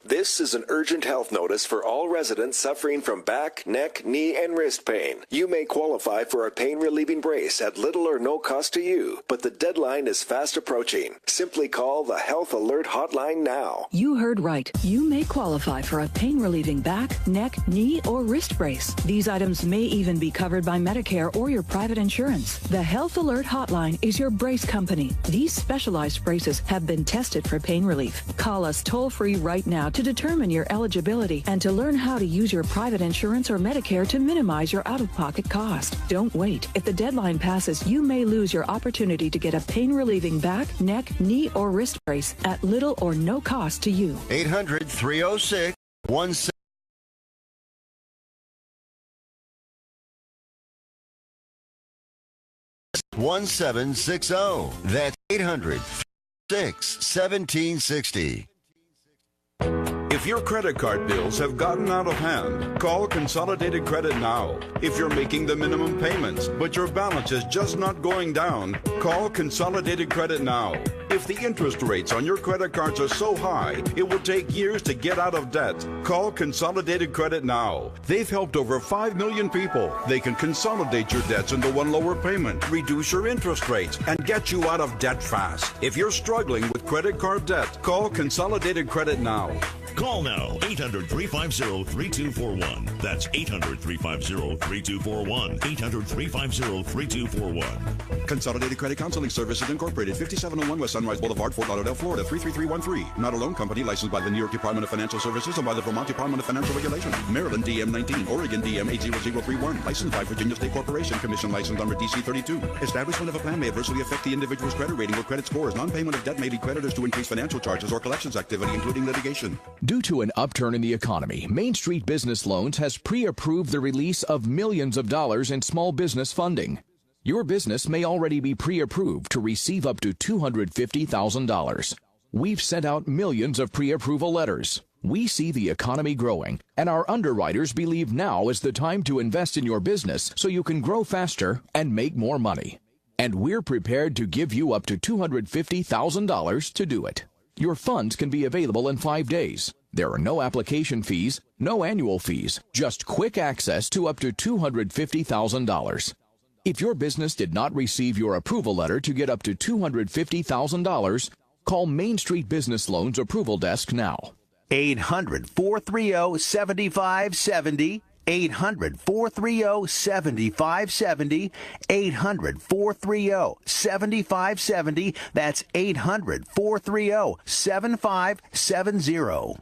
This is an urgent health notice for all residents suffering from back, neck, knee, and wrist pain. You may qualify for a pain-relieving brace at little or no cost to you, but the deadline is fast approaching. Simply call the Health Alert Hotline now. You heard right. You may qualify for a pain-relieving back, neck, knee, or wrist brace. These items may even be covered by Medicare or your private insurance. The Health Alert Hotline is your brace company. These specialized braces have been tested for pain relief. Call us toll-free right now to determine your eligibility and to learn how to use your private insurance or Medicare to minimize your out-of-pocket cost. Don't wait. If the deadline passes, you may lose your opportunity to get a pain-relieving back, neck, knee, or wrist brace at little or no cost to you. 800-306-1760. That's 800-306-1760. If your credit card bills have gotten out of hand, call Consolidated Credit now. If you're making the minimum payments, but your balance is just not going down, call Consolidated Credit now. If the interest rates on your credit cards are so high, it will take years to get out of debt. Call Consolidated Credit now. They've helped over 5 million people. They can consolidate your debts into one lower payment, reduce your interest rates, and get you out of debt fast. If you're struggling with credit card debt, call Consolidated Credit now. Call now, 800-350-3241. That's 800-350-3241. 800-350-3241. Consolidated Credit Counseling Services Incorporated, 5701 West Sunrise Boulevard, Fort Lauderdale, Florida, 33313. Not a loan company licensed by the New York Department of Financial Services and by the Vermont Department of Financial Regulation. Maryland DM 19, Oregon DM 80031. Licensed by Virginia State Corporation. Commission licensed under DC 32. Establishment of a plan may adversely affect the individual's credit rating or credit scores. Non-payment of debt may lead creditors to increase financial charges or collections activity, including litigation. Due to an upturn in the economy, Main Street Business Loans has pre-approved the release of millions of dollars in small business funding. Your business may already be pre-approved to receive up to $250,000. We've sent out millions of pre-approval letters. We see the economy growing, and our underwriters believe now is the time to invest in your business so you can grow faster and make more money. And we're prepared to give you up to $250,000 to do it. Your funds can be available in 5 days. There are no application fees, no annual fees, just quick access to up to $250,000. If your business did not receive your approval letter to get up to $250,000, call Main Street Business Loans Approval Desk now. 800-430-7570. 800-430-7570. 800-430-7570. That's 800-430-7570.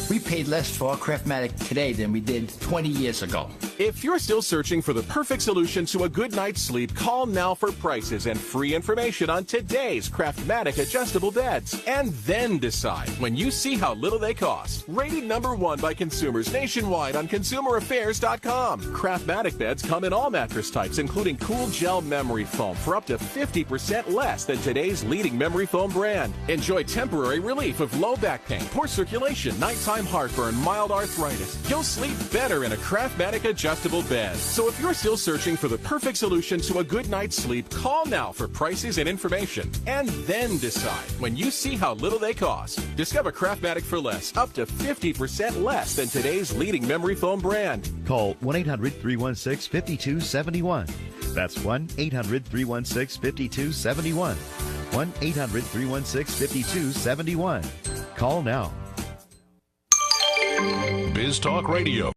We paid less for our Craftmatic today than we did 20 years ago. If you're still searching for the perfect solution to a good night's sleep, call now for prices and free information on today's Craftmatic adjustable beds. And then decide when you see how little they cost. Rated #1 by consumers nationwide on consumeraffairs.com. Craftmatic beds come in all mattress types, including cool gel memory foam for up to 50% less than today's leading memory foam brand. Enjoy temporary relief of low back pain, poor circulation, nighttime heartburn, mild arthritis. You'll sleep better in a Craftmatic adjustable bed. So if you're still searching for the perfect solution to a good night's sleep, call now for prices and information. And then decide when you see how little they cost. Discover Craftmatic for less, up to 50% less than today's leading memory foam brand. Call 1-800-316-5271. That's 1-800-316-5271. 1-800-316-5271. Call now. Biz Talk Radio.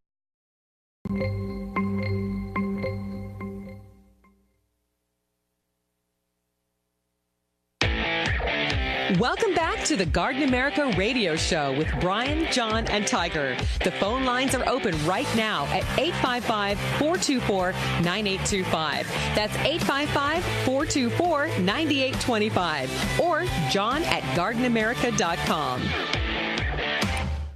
Welcome back to the Garden America Radio Show with Bryan, John, and Tiger. The phone lines are open right now at 855-424-9825. That's 855-424-9825. Or john@gardenamerica.com.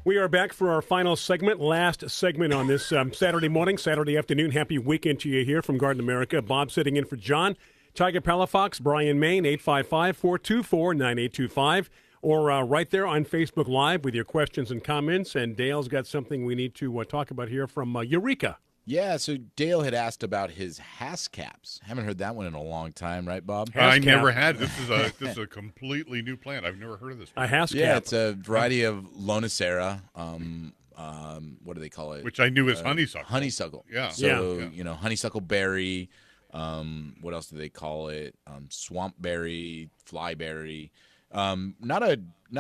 We are back for our final segment, last segment on this Saturday morning, Saturday afternoon. Happy weekend to you here from Garden America. Bob sitting in for John. Tiger Palafox, Bryan Main, 855-424-9825. Or right there on Facebook Live with your questions and comments. And Dale's got something we need to talk about here from Eureka. Yeah, so Dale had asked about his Hasscaps. Haven't heard that one in a long time, right, Bob? I never had. This is a completely new plant. I've never heard of this plant. A Hasscap. Yeah, it's a variety of Lonicera. What do they call it? Which I knew as honeysuckle. Honeysuckle. Yeah. So, honeysuckle berry. What else do they call it? Swampberry, flyberry. Not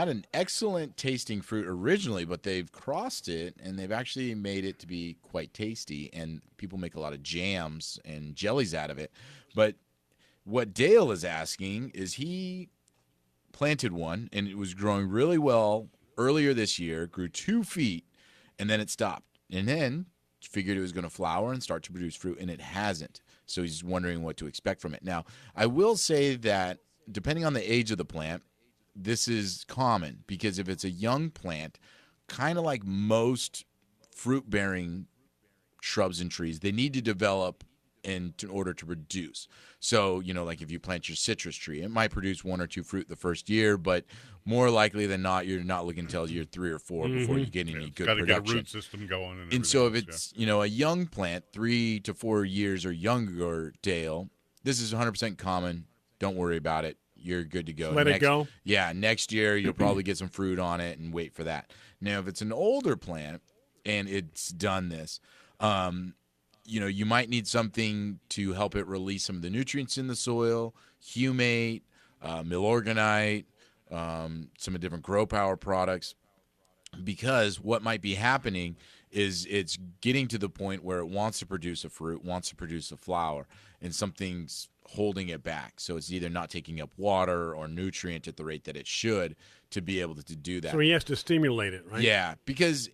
an excellent tasting fruit originally, but they've crossed it and they've actually made it to be quite tasty. And people make a lot of jams and jellies out of it. But what Dale is asking is he planted one and it was growing really well earlier this year, grew 2 feet, and then it stopped. And then figured it was going to flower and start to produce fruit, and it hasn't. So he's wondering what to expect from it. Now, I will say that depending on the age of the plant, this is common because if it's a young plant, kind of like most fruit-bearing shrubs and trees, they need to develop in order to produce. So, like if you plant your citrus tree, it might produce 1 or 2 fruit the first year, but more likely than not, you're not looking until year 3 or 4 before you get any good production. Got to get a root system going. And so if it's, a young plant, 3 to 4 years or younger, Dale, this is 100% common. Don't worry about it. You're good to go. Let it go? Yeah, next year you'll probably get some fruit on it and wait for that. Now, if it's an older plant and it's done this, you might need something to help it release some of the nutrients in the soil, humate, milorganite, some of different grow power products, because what might be happening is it's getting to the point where it wants to produce a fruit, wants to produce a flower, and something's holding it back. So it's either not taking up water or nutrient at the rate that it should to be able to do that. So he has to stimulate it, right? Yeah, because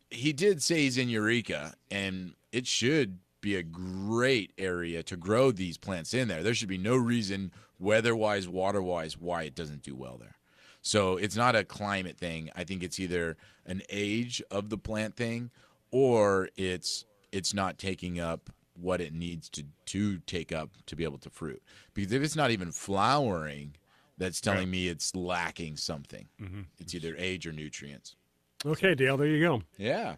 he did say he's in Eureka, and it should be a great area to grow these plants in there. There should be no reason, weather-wise, water-wise, why it doesn't do well there. So it's not a climate thing. I think it's either an age of the plant thing, or it's not taking up what it needs to take up to be able to fruit. Because if it's not even flowering, that's telling me it's lacking something. Mm-hmm. It's either age or nutrients. Okay, Dale, there you go. Yeah.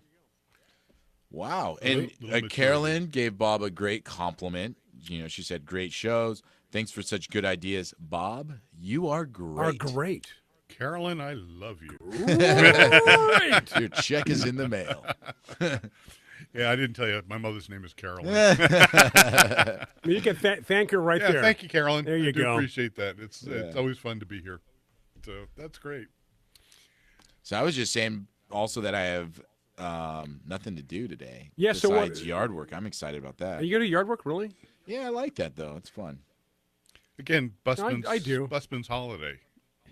Wow. And Carolyn gave Bob a great compliment. She said, great shows. Thanks for such good ideas. Bob, you are great. Great. Carolyn, I love you. Great. Your check is in the mail. Yeah, I didn't tell you. My mother's name is Carolyn. You can thank her right there. Thank you, Carolyn. There you go. Appreciate that. It's always fun to be here. So that's great. So I was just saying, also that I have nothing to do today. Yeah, so besides yard work. I'm excited about that. Are you going to yard work, really? Yeah, I like that, though. It's fun. Again, Busman's, I do. Busman's holiday.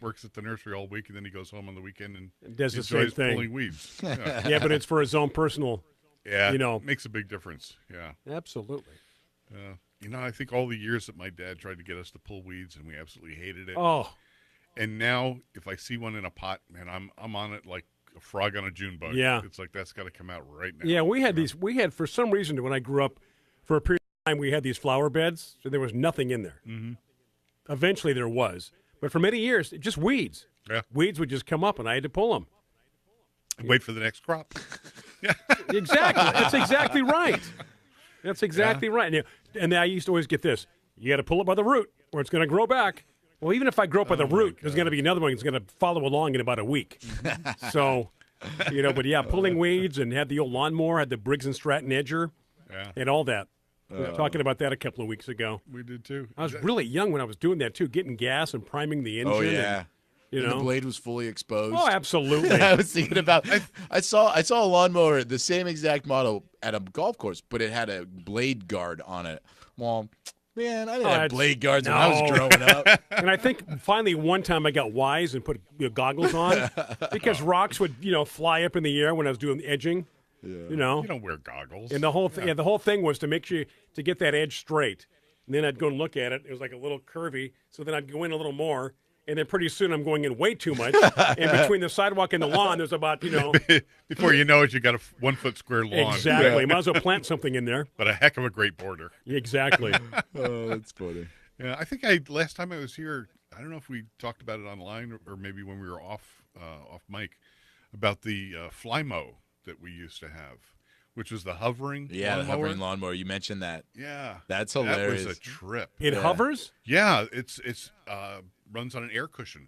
Works at the nursery all week, and then he goes home on the weekend and does the enjoys same thing. pulling weeds. Yeah, but it's for his own personal. Yeah, it makes a big difference. Yeah, absolutely. I think all the years that my dad tried to get us to pull weeds, and we absolutely hated it. Oh, and now if I see one in a pot, man, I'm on it like a frog on a June bug. Yeah, it's like that's got to come out right now. Yeah, we had these. We had for some reason when I grew up, for a period of time, we had these flower beds, so there was nothing in there. Mm-hmm. Eventually, there was, but for many years, just weeds. Yeah, weeds would just come up, and I had to pull them. Wait for the next crop. Yeah, exactly. That's exactly right. That's exactly right. And I used to always get this: you got to pull it by the root, or it's going to grow back. Well, even if I grow up by the root, there's going to be another one that's going to follow along in about a week. So, but yeah, pulling weeds and had the old lawnmower, had the Briggs & Stratton edger, and all that. We were talking about that a couple of weeks ago. We did too. I was really young when I was doing that too, getting gas and priming the engine. Oh yeah. And the blade was fully exposed. Oh, absolutely. I was thinking about. I saw a lawnmower, the same exact model at a golf course, but it had a blade guard on it. Well, man, I didn't have blade guards when I was growing up. And I think finally one time I got wise and put goggles on because rocks would fly up in the air when I was doing the edging. Yeah. You don't wear goggles. And the whole the whole thing was to make sure to get that edge straight. And then I'd go and look at it. It was like a little curvy. So then I'd go in a little more. And then pretty soon I'm going in way too much. And between the sidewalk and the lawn, there's about, Before you know it, you got a 1 foot square lawn. Exactly. Might as well plant something in there. But a heck of a great border. Exactly. Oh, that's funny. Yeah, I think last time I was here, I don't know if we talked about it online or maybe when we were off mic, about the Flymo that we used to have, which was the hovering lawnmower. The hovering lawnmower. You mentioned that. Yeah. That's hilarious. That was a trip. It hovers? Yeah, it's runs on an air cushion.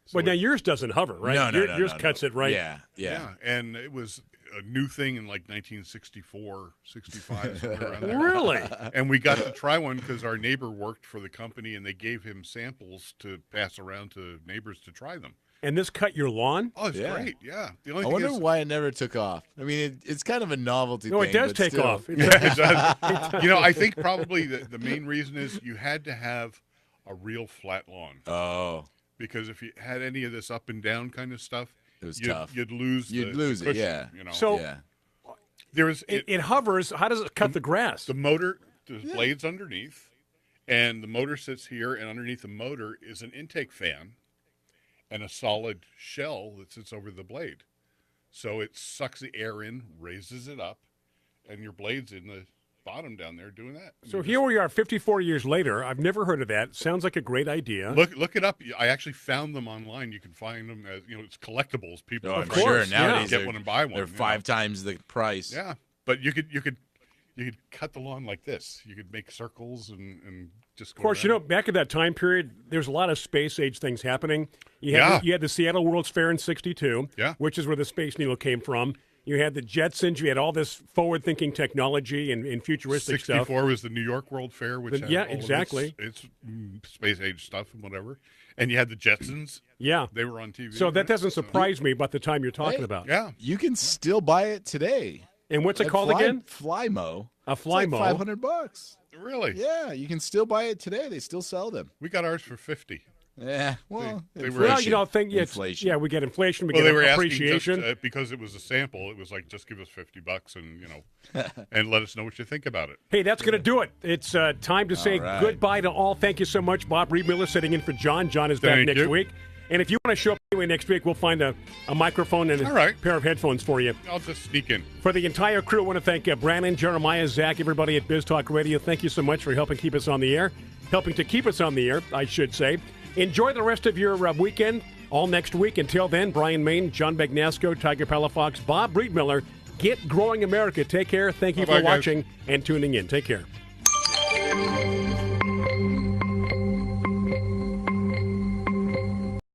So now yours doesn't hover, right? No, yours cuts it right. Yeah. And it was a new thing in like 1964, 65. Somewhere around there. Really? And we got to try one because our neighbor worked for the company, and they gave him samples to pass around to neighbors to try them. And this cut your lawn? Oh, it's great. Yeah. The only I thing wonder is, why it never took off. I mean, it's kind of a novelty thing. No, it does but take still. off. It does. I think probably the main reason is you had to have a real flat lawn. Oh. Because if you had any of this up and down kind of stuff, it was tough. You'd lose the cushion, it, yeah. So there's it hovers. How does it cut the grass? The motor, there's blades underneath, and the motor sits here, and underneath the motor is an intake fan and a solid shell that sits over the blade. So it sucks the air in, raises it up, and your blade's in the bottom down there doing that. So here we are 54 years later. I've never heard of that. Sounds like a great idea. Look it up. I actually found them online. You can find them as, it's collectibles. People I'm sure nowadays get one and buy one. They're 5 times the price. Yeah. But you could cut the lawn like this. You could make circles and just go Of course, around. back at that time period, there's a lot of space age things happening. You had the Seattle World's Fair in '62, which is where the Space Needle came from. You had the Jetsons. You had all this forward-thinking technology and futuristic 64 stuff. was the New York World Fair, which had all exactly. Of its space-age stuff and whatever. And you had the Jetsons. Yeah. They were on TV. So that doesn't surprise me about the time you're talking about. Yeah. You can still buy it today. And what's it called again? Flymo. A Flymo. It's like $500. Really? Yeah, you can still buy it today. They still sell them. We got ours for $50. Yeah, well, inflation. Inflation. Yeah, we get inflation. We Well, get they were appreciation. asking just, because it was a sample. It was like, just give us $50 and and let us know what you think about it. Hey, that's going to do it. It's time to say right. goodbye to all. Thank you so much, Bob Reidmuller, sitting in for John. John is back next week. And if you want to show up anyway next week, we'll find a microphone and a pair of headphones for you. I'll just sneak in. For the entire crew, I want to thank Brandon, Jeremiah, Zach, everybody at Biz Talk Radio. Thank you so much for helping keep us on the air. Helping to keep us on the air, I should say. Enjoy the rest of your weekend, all next week. Until then, Bryan Main, John Bagnasco, Tiger Palafox, Bob Reidmuller. Get growing America. Take care. Thank you for watching and tuning in. Take care.